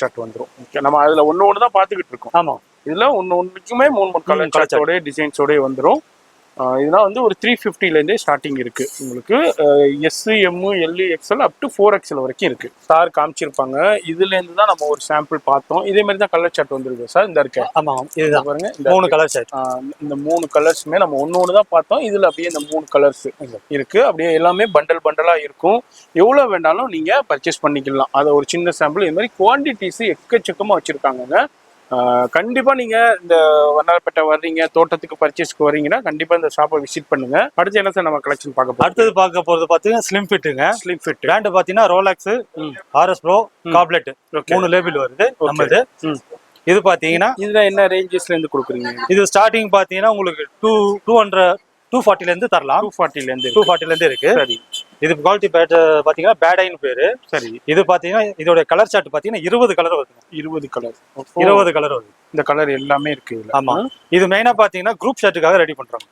[SPEAKER 1] சார்ட் வந்துடும். ஓகே, நம்ம அதில் ஒன்று தான் பார்த்துக்கிட்டு இருக்கோம்.
[SPEAKER 2] ஆமாம்,
[SPEAKER 1] இதில் ஒன்றுக்குமே 3 கலர் சார்ட்டோட டிசைன்ஸோடய வந்துடும். இதெல்லாம் வந்து ஒரு 350லேருந்தே ஸ்டார்டிங் இருக்குது உங்களுக்கு. S, M, L, XL up to 4XL வரைக்கும் இருக்குது. சார் காமிச்சிருப்பாங்க. இதுலேருந்து தான் நம்ம ஒரு சாம்பிள் பார்த்தோம். இதே மாதிரி தான் கலர் சார்ட் வந்துருக்கு சார். இந்த இருக்க
[SPEAKER 2] ஆமாம், இதுதான்
[SPEAKER 1] பாருங்க,
[SPEAKER 2] இந்த 3 கலர் சார்ட்.
[SPEAKER 1] இந்த 3 கலர்ஸுமே நம்ம ஒன்று தான் பார்த்தோம். இதில் அப்படியே இந்த 3 கலர்ஸ் இருக்குது. அப்படியே எல்லாமே பண்டலாக இருக்கும். எவ்வளோ வேண்டாலும் நீங்கள் பர்ச்சேஸ் பண்ணிக்கலாம். அதை ஒரு சின்ன சாம்பிள். இது மாதிரி குவான்டிட்டிஸ் எக்கச்சக்கமாக வச்சுருக்காங்கங்க. கண்டிப்பா நீங்க இந்த வண்ணாரப்பேட்டை வர்றீங்க, தோட்டத்துக்கு பர்ச்சேஸ்க்கு வர்றீங்கன்னா கண்டிப்பா இந்த ஷாப்பை விசிட் பண்ணுங்க. அடுத்து என்ன சார் நம்ம கலெக்ஷன் பார்க்க போறோம்?
[SPEAKER 2] அடுத்தது பார்க்க போறது பாத்தீங்கன்னா ஸ்லிம் ஃபிட்டுங்க.
[SPEAKER 1] ஸ்லிம் ஃபிட்
[SPEAKER 2] பிராண்ட் பாத்தீங்கன்னா Rolex, RS Pro, goblet 3 label வருது நம்ம இது. இது பாத்தீங்கன்னா
[SPEAKER 1] இதுல என்ன ரேஞ்சஸ்ல இருந்து கொடுக்குறீங்க?
[SPEAKER 2] இது ஸ்டார்டிங் பாத்தீங்கன்னா உங்களுக்கு 240ல இருந்து தரலாம். 240ல இருந்து இருக்கு.
[SPEAKER 1] சரி,
[SPEAKER 2] இது குவாலிட்டி பாத்தீங்கன்னா பேடைன்னு பேரு.
[SPEAKER 1] சரி,
[SPEAKER 2] இது பாத்தீங்கன்னா இதோட கலர் சார்ட் பாத்தீங்கன்னா 20 கலர் வருது.
[SPEAKER 1] 20 கலர்,
[SPEAKER 2] 20 கலர் வருது.
[SPEAKER 1] இந்த கலர் எல்லாமே இருக்கு இதுல.
[SPEAKER 2] ஆமா, இது மெயினா பாத்தீங்கன்னா குரூப் ஷர்ட்டுக்காக ரெடி பண்றாங்க.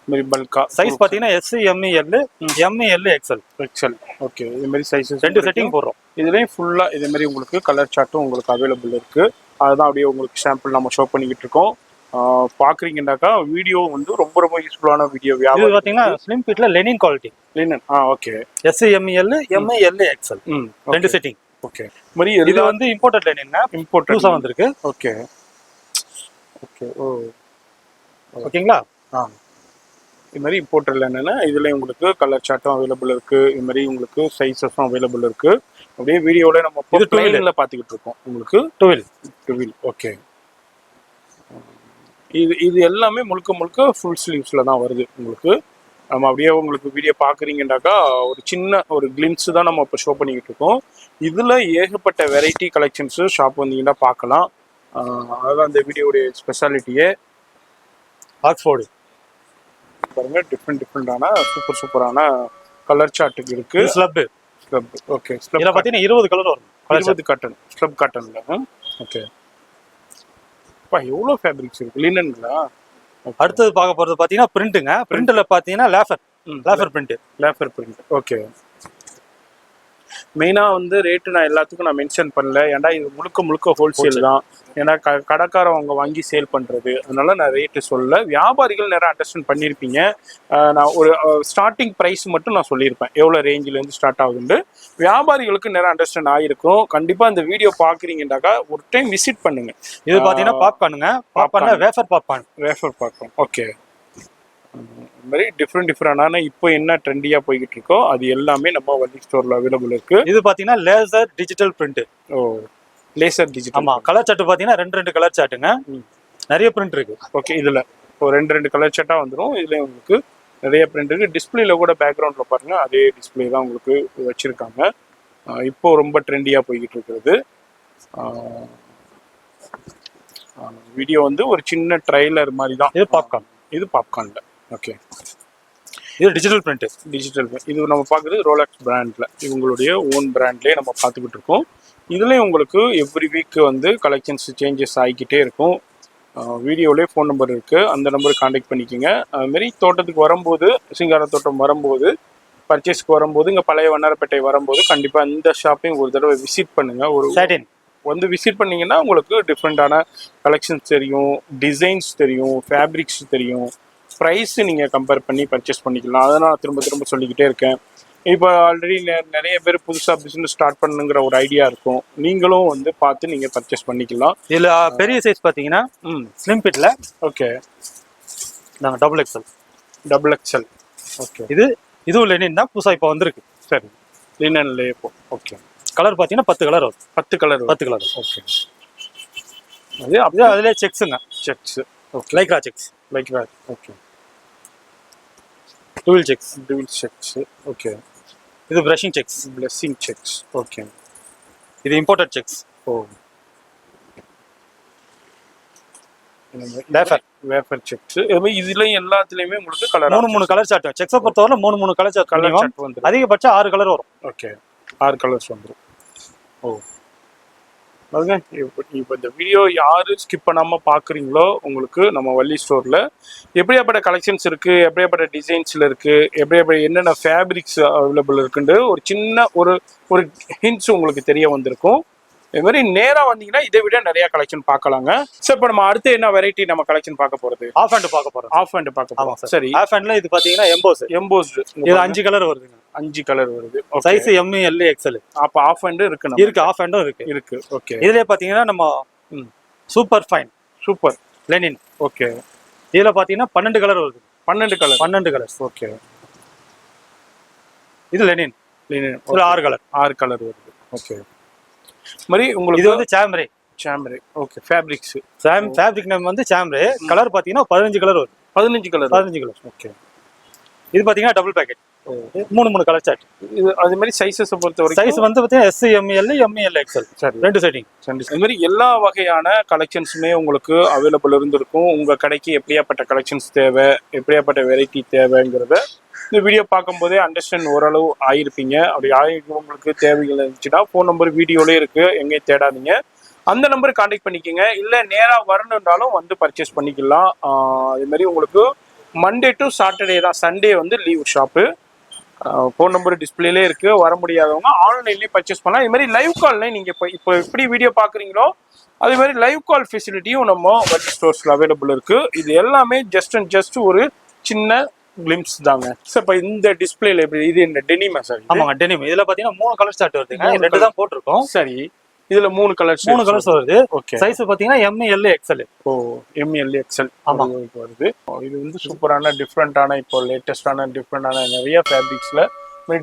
[SPEAKER 1] மாதிரி பல்கா
[SPEAKER 2] சைஸ் பாத்தீங்கன்னா S, M, L, M, L, XL.
[SPEAKER 1] Okay, இது மாதிரி சைஸஸ்
[SPEAKER 2] 2 செட்டிங் போடுறோம்.
[SPEAKER 1] இதுலயும் ஃபுல்லா இதே மாதிரி உங்களுக்கு கலர் சார்ட்டும் உங்களுக்கு அவைலபிள் இருக்கு. அதுதான் அப்படியே உங்களுக்கு சாம்பிள் நம்ம ஷோ பண்ணிக்கிட்டு இருக்கோம். பாக்குறீங்கன்னாக்கா வீடியோ வந்து ரொம்ப ரொம்ப யூஸ்ஃபுல்லான வீடியோ.
[SPEAKER 2] இது பாத்தீங்கன்னா ஸ்லிம் ஃபிட்ல linen quality.
[SPEAKER 1] Linen okay.
[SPEAKER 2] S, M, L, M, L, XL 2 setting.
[SPEAKER 1] Okay, மாதிரி
[SPEAKER 2] இது வந்து இம்போர்ட்டட் லெனின்னா இம்போர்ட்டட் 270 இருக்கு.
[SPEAKER 1] Okay okay.
[SPEAKER 2] ஓகேங்களா?
[SPEAKER 1] இது மாதிரி இம்போர்ட்டட் லெனின்னா இதுல உங்களுக்கு கலர் சார்ட்டும் அவைலபிள் இருக்கு. இது மாதிரி உங்களுக்கு சைஸஸும் அவைலபிள் இருக்கு. அப்படியே வீடியோல நம்ம பிளேன்ல பாத்துக்கிட்டு இருக்கோம். உங்களுக்கு 12. ஓகே, இது எல்லாமே முழுக்க ஃபுல் ஸ்லீவ்ஸ்ல தான் வருது உங்களுக்கு. நம்ம அப்படியே உங்களுக்கு வீடியோ பார்க்குறீங்கன்னாக்கா ஒரு சின்ன ஒரு கிளிம்ஸ் தான் நம்ம இப்போ ஷோ பண்ணிக்கிட்டு இருக்கோம். இதில் ஏகப்பட்ட வெரைட்டி கலெக்ஷன்ஸு ஷாப் வந்தீங்கன்னா பார்க்கலாம். அதுதான் இந்த வீடியோடைய ஸ்பெஷாலிட்டியே.
[SPEAKER 2] ஆக்ஸ்ஃபோர்டு
[SPEAKER 1] பாருங்க, டிஃப்ரெண்டான சூப்பரான கலர் சார்ட்டுக்கு இருக்கு.
[SPEAKER 2] ஸ்லப்.
[SPEAKER 1] ஓகே,
[SPEAKER 2] ஸ்லப் பார்த்தீங்கன்னா 20 கலர் வரும்.
[SPEAKER 1] 20 காட்டன், ஸ்லப் காட்டன்ல. ஓகே, எவ்வளோ ஃபேப்ரிக்ஸ் இருக்கு. லினன்ங்களா?
[SPEAKER 2] அடுத்தது பார்க்க போறது பாத்தீங்கன்னா பிரிண்ட்டுங்க. பிரிண்ட்ல பாத்தீங்கன்னா லேஃபர் பிரிண்ட்.
[SPEAKER 1] ஓகே, மெயினாக வந்து ரேட்டு நான் எல்லாத்துக்கும் நான் மென்ஷன் பண்ணல. ஏன்னா இது முழுக்க ஹோல்சேல் தான். ஏன்னா கடைக்காரவங்க அவங்க வாங்கி சேல் பண்ணுறது, அதனால நான் ரேட்டு சொல்லல. வியாபாரிகள் நிறைய அண்டர்ஸ்டாண்ட் பண்ணியிருப்பீங்க. நான் ஒரு ஸ்டார்டிங் ப்ரைஸ் மட்டும் நான் சொல்லியிருப்பேன், எவ்வளோ ரேஞ்சிலேருந்து ஸ்டார்ட் ஆகுதுண்டு. வியாபாரிகளுக்கு நிறைய அண்டர்ஸ்டாண்ட் ஆகிருக்கும். கண்டிப்பாக இந்த வீடியோ பார்க்குறீங்கன்னாக்கா ஒரு டைம் விசிட் பண்ணுங்க.
[SPEAKER 2] இது பார்த்தீங்கன்னா பாப்கார்ன் வேஃபர் பாப்கார்ன்.
[SPEAKER 1] ஓகே, இந்த மாதிரி டிஃப்ரெண்டான இப்போ என்ன ட்ரெண்டியாக போய்கிட்டு இருக்கோ அது எல்லாமே நம்ம வள்ளி ஸ்டோரில் அவைலபிள் இருக்கு.
[SPEAKER 2] இது பார்த்தீங்கன்னா laser digital print.
[SPEAKER 1] Laser digital.
[SPEAKER 2] ஆமாம், கலர் சார்ட் பார்த்தீங்கன்னா 2 கலர் சார்ட்டுங்க. நிறைய பிரிண்ட் இருக்கு.
[SPEAKER 1] ஓகே, இதில் இப்போ 2 கலர் சார்ட்டாக வந்துடும். இதில் உங்களுக்கு நிறைய பிரிண்ட் இருக்கு. டிஸ்பிளேல கூட பேக்ரவுண்டில் பாருங்க, அதே டிஸ்பிளே தான் உங்களுக்கு வச்சிருக்காங்க. இப்போ ரொம்ப ட்ரெண்டியாக போய்கிட்டு இருக்கிறது. வீடியோ வந்து ஒரு சின்ன ட்ரைலர் மாதிரி தான். இது பாப்கார்ன்ல. ஓகே,
[SPEAKER 2] இது டிஜிட்டல் பிரிண்ட்.
[SPEAKER 1] இது நம்ம பார்க்குறது ரோலக்ஸ் பிராண்டில், இவங்களுடைய ஓன் பிராண்ட்லேயே நம்ம பார்த்துக்கிட்டு இருக்கோம். இதுலேயும் உங்களுக்கு எவ்ரி வீக் வந்து கலெக்ஷன்ஸ் சேஞ்சஸ் ஆகிக்கிட்டே இருக்கும். வீடியோலேயே ஃபோன் நம்பர் இருக்குது, அந்த நம்பருக்கு காண்டாக்ட் பண்ணிக்கோங்க. அதுமாரி தோட்டத்துக்கு வரும்போது, சிங்கார தோட்டம் வரும்போது பர்ச்சேஸ்க்கு வரும்போது இங்கே பழைய வண்ணாரப்பேட்டை வரும்போது கண்டிப்பாக இந்த ஷாப்பையும் ஒரு தடவை விசிட் பண்ணுங்க. ஒரு
[SPEAKER 2] சாட்டின்
[SPEAKER 1] வந்து விசிட் பண்ணீங்கன்னா உங்களுக்கு டிஃப்ரெண்ட்டான கலெக்ஷன்ஸ் தெரியும், டிசைன்ஸ் தெரியும், ஃபேப்ரிக்ஸ் தெரியும், ப்ரைஸ் நீங்கள் கம்பேர் பண்ணி பர்ச்சேஸ் பண்ணிக்கலாம். அதை நான் திரும்ப திரும்ப சொல்லிக்கிட்டே இருக்கேன். இப்போ ஆல்ரெடி நிறைய பேர் புதுசாக பிஸ்னஸ் ஸ்டார்ட் பண்ணுங்கிற ஒரு ஐடியா இருக்கும். நீங்களும் வந்து பார்த்து நீங்கள் பர்ச்சேஸ் பண்ணிக்கலாம்.
[SPEAKER 2] இதில் பெரிய சைஸ் பார்த்தீங்கன்னா ஸ்லிம் ஃபிட்டில்
[SPEAKER 1] ஓகே
[SPEAKER 2] நாங்கள் டபுள் எக்ஸ்எல்.
[SPEAKER 1] ஓகே
[SPEAKER 2] இதுவும் லெனின் தான், புதுசாக இப்போ வந்திருக்கு.
[SPEAKER 1] சரி, லினன்லேயே இப்போ ஓகே.
[SPEAKER 2] கலர் பார்த்தீங்கன்னா 10 கலர் வரும்.
[SPEAKER 1] 10 கலர் ஓகே. அது
[SPEAKER 2] அப்படியே அதிலே செக்ஸுங்க.
[SPEAKER 1] Checks okay.
[SPEAKER 2] Lycra checks.
[SPEAKER 1] Okay.
[SPEAKER 2] டூல் செக்ஸ்
[SPEAKER 1] ஓகே.
[SPEAKER 2] இது brushing checks.
[SPEAKER 1] Blessing checks okay.
[SPEAKER 2] இது இம்போர்ட்டட் செக்ஸ்.
[SPEAKER 1] Wafer checks. இதுலயும் எல்லாத்துலயுமே உங்களுக்கு கலர்
[SPEAKER 2] 3 கலர் சார்ட். செக்ஸை பொறுத்தவரை 3 கலர் சார்ட் வந்து அதிகபட்சம் 6 கலர் வரும்.
[SPEAKER 1] ஓகே, 6 கலர்ஸ் வந்துடும். பாருங்க, இப்போ இந்த வீடியோ யாரு ஸ்கிப் பண்ணாம பாக்குறீங்களோ உங்களுக்கு நம்ம வள்ளி ஸ்டோர்ல எப்படியாப்பட்ட கலெக்ஷன்ஸ் இருக்கு, எப்படியாப்பட்ட டிசைன்ஸ்ல இருக்கு, எப்படியாப்பட்ட என்னென்ன ஃபேப்ரிக்ஸ் அவைலபிள் இருக்குன்னு ஒரு சின்ன ஒரு ஹிண்ட்ஸ் உங்களுக்கு தெரிய வந்திருக்கும். இது மாதிரி நேரா வந்தீங்கன்னா இதை விட நிறைய கலெக்ஷன் பார்க்கலாங்க. சார் இப்போ நம்ம அடுத்து என்ன வெரைட்டி நம்ம கலெக்ஷன் பார்க்க போறது?
[SPEAKER 2] ஆஃப் ஹேண்ட் பார்க்க போறோம்.
[SPEAKER 1] சரி,
[SPEAKER 2] ஆஃப் ஹேண்ட்ல இது பாத்தீங்கன்னா எம்போஸ்டு. இது 5 கலர் வருதுங்க.
[SPEAKER 1] 5 கலர் வருது.
[SPEAKER 2] Size M, L, XL.
[SPEAKER 1] அப்ப ஆஃப் ஹேண்ட் இருக்கு.
[SPEAKER 2] ஆஃப் ஹேண்டும் இருக்கு.
[SPEAKER 1] ஓகே.
[SPEAKER 2] இதுல பாத்தீங்கன்னா நம்ம சூப்பர் லெனின்.
[SPEAKER 1] ஓகே.
[SPEAKER 2] இதுல பாத்தீங்கன்னா 12 கலர் வருது.
[SPEAKER 1] 12 கலர் ஓகே.
[SPEAKER 2] இது லெனின். இதுல 6 கலர்
[SPEAKER 1] வருது. ஓகே. மாதிரி உங்களுக்கு
[SPEAKER 2] இது வந்து சாம்ரே.
[SPEAKER 1] ஓகே. ஃபேப்ரிக்ஸ்
[SPEAKER 2] ஃபேப்ரிக் நேம் வந்து சாம்ரே. கலர் பாத்தீங்கன்னா 15 கலர் வருது.
[SPEAKER 1] 15 கலர் ஓகே.
[SPEAKER 2] இது பாத்தீங்கன்னா டபுள் பேக்கெட். 3 colour chart.
[SPEAKER 1] இது அதே மாதிரி சைஸஸ் பொறுத்தவரைக்கும்
[SPEAKER 2] சைஸ் வந்து பாத்தீங்கன்னா எஸ், எம், எல், எக்ஸ்எல். சரி, 2 செட்டிங்.
[SPEAKER 1] இது மாதிரி எல்லா வகையான கலெக்ஷன்ஸுமே உங்களுக்கு அவைலபிள் இருந்திருக்கும். உங்க கடைக்கு எப்படியாப்பட்ட கலெக்ஷன்ஸ் தேவை, எப்படியாப்பட்ட வெரைட்டி தேவைங்கிறத இந்த வீடியோ பார்க்கும்போதே அண்டர்ஸ்டாண்ட் ஓரளவு ஆயிருப்பீங்க. அப்படி உங்களுக்கு தேவைகள் இருந்துச்சுன்னா ஃபோன் நம்பர் வீடியோலே இருக்கு, எங்கேயும் தேடாதீங்க. அந்த நம்பருக்கு கான்டாக்ட் பண்ணிக்கோங்க. இல்லை நேராக வரணுன்றாலும் வந்து பர்ச்சேஸ் பண்ணிக்கலாம். அது மாதிரி உங்களுக்கு மண்டே டு சாட்டர்டே தான், சண்டே வந்து லீவ் ஷாப்பு. ஃபோன் நம்பர் டிஸ்பிளேலே இருக்கு. வர முடியாதவங்க ஆன்லைன்லேயே பர்ச்சேஸ் பண்ணலாம். இது மாதிரி லைவ் கால்லையும் நீங்கள் இப்போ எப்படி வீடியோ பார்க்குறீங்களோ அதே மாதிரி லைவ் கால் ஃபெசிலிட்டியும் நம்ம வள்ளி ஸ்டோர்ஸில் அவைலபிள் இருக்கு. இது எல்லாமே ஜஸ்ட் ஒரு சின்ன கிளிம்ஸ் தாங்க. சார் இப்போ இந்த டிஸ்பிளேல எப்படி இது என்ன டெனிமா சார்?
[SPEAKER 2] ஆமாங்க, டெனிம். இதுல பாத்தீங்கன்னா 3 கலர் சார்ட் வருதுங்க. 2 தான் போட்டுருக்கோம்.
[SPEAKER 1] சரி, இதுல 3 கலர்ஸ்
[SPEAKER 2] வருது. ஓகே. சைஸ் பாத்தீங்கன்னா M, L, XL.
[SPEAKER 1] M, L, XL வருது. இது வந்து சூப்பரான டிஃப்ரெண்டான இப்போ லேட்டஸ்டான டிஃப்ரெண்டான நிறைய ஃபேப்ரிக்ஸ்ல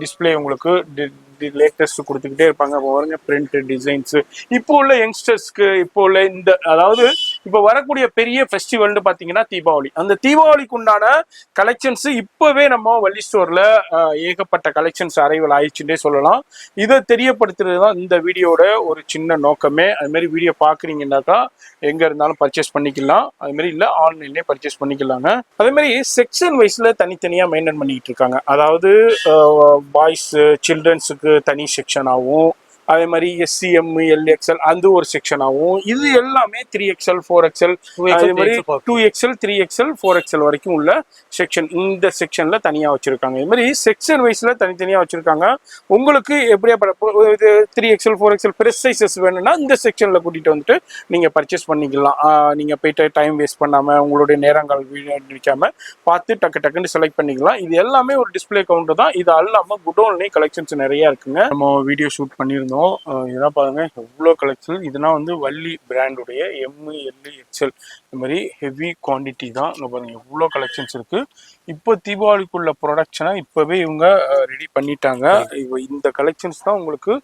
[SPEAKER 1] டிஸ்பிளே உங்களுக்கு லேட்டஸ்ட் கொடுத்துக்கிட்டே இருப்பாங்க. பாருங்க, பிரிண்ட் டிசைன்ஸ் இப்போ உள்ள யங்ஸ்டர்ஸ்க்கு இப்போ உள்ள இந்த அதாவது இப்போ வரக்கூடிய பெரிய ஃபெஸ்டிவல்னு பார்த்தீங்கன்னா தீபாவளி. அந்த தீபாவளிக்கு உண்டான கலெக்ஷன்ஸ் இப்போவே நம்ம வள்ளி ஸ்டோர்ல ஏகப்பட்ட கலெக்ஷன்ஸ் அரைவல் ஆயிடுச்சுட்டே சொல்லலாம். இதை தெரியப்படுத்துறது தான் இந்த வீடியோட ஒரு சின்ன நோக்கமே. அது மாதிரி வீடியோ பார்க்குறீங்கன்னாக்கா எங்க இருந்தாலும் பர்ச்சேஸ் பண்ணிக்கலாம். அது மாதிரி இல்லை ஆன்லைன்லேயே பர்ச்சேஸ் பண்ணிக்கலாங்க. அதே மாதிரி செக்ஷன் வைஸ்ல தனித்தனியாக மெயின்டைன் பண்ணிக்கிட்டு இருக்காங்க. அதாவது பாய்ஸ் சில்ட்ரன்ஸுக்கு தனி செக்ஷனாகவும், அதே மாதிரி எஸ்சிஎம், எல்எக்ஸ்எல் அந்த ஒரு செக்ஷனாகவும், இது எல்லாமே 3XL 4XL அதே மாதிரி 2XL 3XL 4XL வரைக்கும் உள்ள செக்ஷன் இந்த செக்ஷன்ல தனியாக வச்சிருக்காங்க. இது மாதிரி செக்ஷன் வைஸ்ல தனித்தனியாக வச்சிருக்காங்க. உங்களுக்கு எப்படியாப்பட்ட இது 3XL 4XL ப்ரெஸ் சைஸஸ் வேணும்னா இந்த செக்ஷன்ல கூட்டிட்டு வந்துட்டு நீங்க பர்ச்சேஸ் பண்ணிக்கலாம். நீங்க போயிட்டு டைம் வேஸ்ட் பண்ணாம உங்களுடைய நேரங்கள் வீடிக்காம பார்த்து டக்குன்னு செலக்ட் பண்ணிக்கலாம். இது எல்லாமே ஒரு டிஸ்பிளே கவுண்டர் தான். இது அல்லாம குடோன்லேயும் கலெக்ஷன்ஸ் நிறைய இருக்குங்க. நம்ம வீடியோ ஷூட் பண்ணியிருந்தோம். இதெல்லாம் பாருங்க, எவ்வளோ கலெக்ஷன். இதெல்லாம் வந்து வள்ளி பிராண்டுடைய எம், எல், எக்ஸ்எல் இந்த மாதிரி ஹெவி குவான்டிட்டி தான். இங்கே பாருங்க எவ்வளோ கலெக்ஷன்ஸ் இருக்கு. இப்போ தீபாவளிக்குள்ள ப்ரொடக்ஷனை இப்போவே இவங்க ரெடி பண்ணிட்டாங்க. இந்த கலெக்ஷன்ஸ் தான் உங்களுக்கு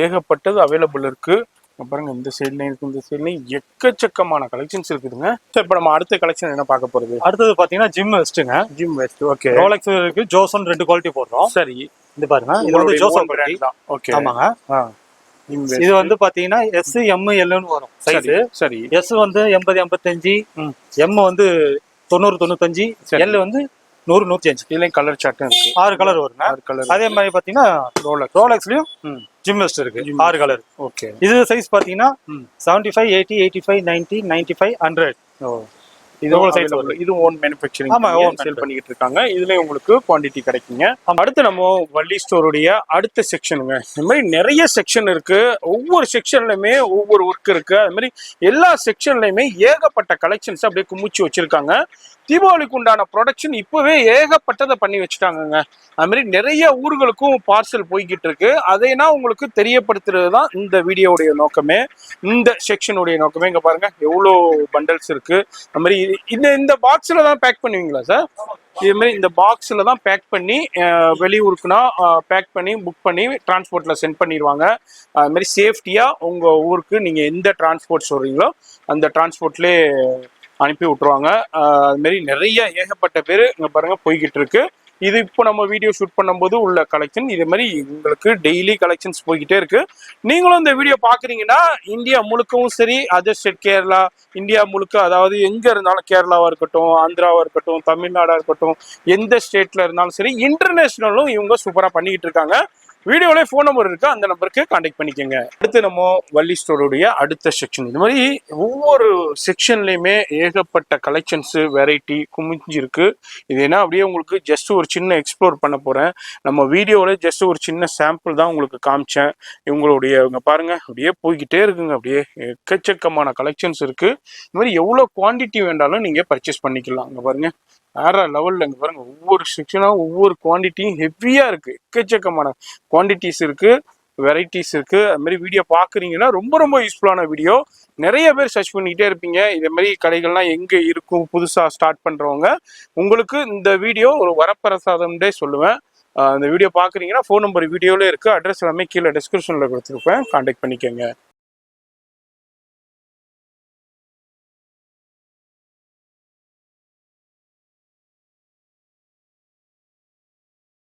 [SPEAKER 1] ஏகப்பட்டது அவைலபிள் இருக்கு. பாருங்க, இந்த சைட்லையும் இருக்கு, இந்த சைட்லையும் எக்கச்சக்கமான கலெக்ஷன்ஸ் இருக்குதுங்க. சார் இப்போ நம்ம அடுத்த கலெக்ஷன் என்ன பார்க்க போறது?
[SPEAKER 2] அடுத்தது பாத்தீங்கன்னா ஜிம் வெஸ்ட்டுங்க.
[SPEAKER 1] Gym vest okay.
[SPEAKER 2] ரோலெக்ஸ் இருக்கு, ஜோசன் 2 குவாலிட்டி போடுறோம்.
[SPEAKER 1] சரி,
[SPEAKER 2] இது பாருங்க, இது வந்து ஜோசன் பிராண்ட் தான். ஓகே, ஆமாங்க. இது வந்து பாத்தீங்கன்னா எஸ், எம், எல்னு வரும் சைஸ்.
[SPEAKER 1] சரி,
[SPEAKER 2] எஸ் வந்து 80 85, எம் வந்து 90 95, எல் வந்து 100 105.
[SPEAKER 1] இதுலயும் கலர் சார்ட்டும் இருக்கு.
[SPEAKER 2] 6 கலர் வருங்க.
[SPEAKER 1] 6 கலர்.
[SPEAKER 2] அதே மாதிரி பாத்தீங்கன்னா ரோலெக்ஸ்லயும் ஜிம் வெஸ்ட் இருக்கு 6 கலர்.
[SPEAKER 1] ஓகே.
[SPEAKER 2] இது சைஸ் பாத்தீங்கன்னா 75 80 85 90 95 100.
[SPEAKER 1] இது ஓன் மேனுஃபேக்சரிங் சேல் பண்ணிட்டு இருக்காங்க. இதுல உங்களுக்கு குவாண்டிட்டி கிடைக்குங்க. அடுத்து நம்ம வள்ளி ஸ்டோருடைய அடுத்த செக்ஷனுங்க. இந்த மாதிரி நிறைய செக்ஷன் இருக்கு. ஒவ்வொரு செக்ஷன்லயுமே ஒவ்வொரு ஒர்க் இருக்கு. அது மாதிரி எல்லா செக்ஷன்லயுமே ஏகப்பட்ட கலெக்ஷன்ஸ் அப்படியே குமிச்சு வச்சிருக்காங்க. தீபாவளிக்கு உண்டான ப்ரொடக்ஷன் இப்பவே ஏகப்பட்டதை பண்ணி வச்சுட்டாங்கங்க. அது மாதிரி நிறைய ஊர்களுக்கும் பார்சல் போய்கிட்டு இருக்கு. அதைனா உங்களுக்கு தெரியப்படுத்துறது தான் இந்த வீடியோடைய நோக்கமே, இந்த செக்ஷனுடைய நோக்கமே. இங்க பாருங்க எவ்வளோ பண்டல்ஸ் இருக்கு. அது மாதிரி இந்த பாக்ஸ்ல தான் பேக் பண்ணுவீங்களா சார்? இது மாதிரி இந்த பாக்ஸ்ல தான் பேக் பண்ணி வெளியூருக்குன்னா பேக் பண்ணி புக் பண்ணி டிரான்ஸ்போர்ட்ல சென்ட் பண்ணிடுவாங்க. அது மாதிரி சேஃப்டியா உங்க ஊருக்கு நீங்க எந்த டிரான்ஸ்போர்ட் சொல்றீங்களோ அந்த டிரான்ஸ்போர்ட்லேயே அனுப்பி விட்டுருவாங்க. அது மாதிரி நிறைய ஏகப்பட்ட பேர் இங்க பாருங்க போய்கிட்டு இருக்கு. இது இப்போ நம்ம வீடியோ ஷூட் பண்ணும்போது உள்ள கலெக்ஷன். இதே மாதிரி உங்களுக்கு டெய்லி கலெக்ஷன்ஸ் போய்கிட்டே இருக்கு. நீங்களும் இந்த வீடியோ பாக்குறீங்கன்னா இந்தியா முழுக்கவும் சரி, அதர் ஸ்டேட் கேரளா, இந்தியா முழுக்க, அதாவது எங்க இருந்தாலும், கேரளாவா இருக்கட்டும், ஆந்திராவா இருக்கட்டும், தமிழ்நாடா இருக்கட்டும், எந்த ஸ்டேட்ல இருந்தாலும் சரி, இன்டர்நேஷனலும் இவங்க சூப்பரா பண்ணிக்கிட்டு இருக்காங்க. வீடியோல ஃபோன் நம்பர் இருக்கு, அந்த நம்பருக்கு கான்டாக்ட் பண்ணிக்கோங்க. அடுத்து நம்ம வள்ளி ஸ்டோருடைய அடுத்த செக்ஷன். இந்த மாதிரி ஒவ்வொரு செக்ஷன்லயுமே ஏகப்பட்ட கலெக்ஷன்ஸ் வெரைட்டி குமிஞ்சு இருக்கு. இது என்ன அப்படியே உங்களுக்கு ஜஸ்ட் ஒரு சின்ன எக்ஸ்ப்ளோர் பண்ண போறேன். நம்ம வீடியோல ஜஸ்ட் ஒரு சின்ன சாம்பிள் தான் உங்களுக்கு காமிச்சேன். இவங்களுடைய இவங்க பாருங்க அப்படியே போய்கிட்டே இருக்குங்க. அப்படியே எக்கச்சக்கமான கலெக்ஷன்ஸ் இருக்கு. இந்த மாதிரி எவ்வளவு குவான்டிட்டி வேண்டாலும் நீங்க பர்ச்சேஸ் பண்ணிக்கலாம். இங்க பாருங்க வேற லெவல்ல இங்க பாருங்க ஒவ்வொரு செக்ஷனா ஒவ்வொரு குவான்டிட்டியும் ஹெவியா இருக்கு. எக்கச்சக்கமான குவான்டிட்டிஸ் இருக்கு, வெரைட்டிஸ் இருக்கு. அது மாதிரி வீடியோ பாக்குறீங்கன்னா ரொம்ப ரொம்ப யூஸ்ஃபுல்லான வீடியோ. நிறைய பேர் சர்ச் பண்ணிக்கிட்டே இருப்பீங்க இதே மாதிரி கடைகள்லாம் எங்க இருக்கும் புதுசா ஸ்டார்ட் பண்றவங்க. உங்களுக்கு இந்த வீடியோ ஒரு வரப்பிரசாதம்னே சொல்லுவேன். இந்த வீடியோ பாக்குறீங்கன்னா ஃபோன் நம்பர் வீடியோல இருக்கு, அட்ரஸ் எல்லாமே கீழே டிஸ்கிரிப்ஷன்ல கொடுத்துருப்பேன், கான்டாக்ட் பண்ணிக்கோங்க.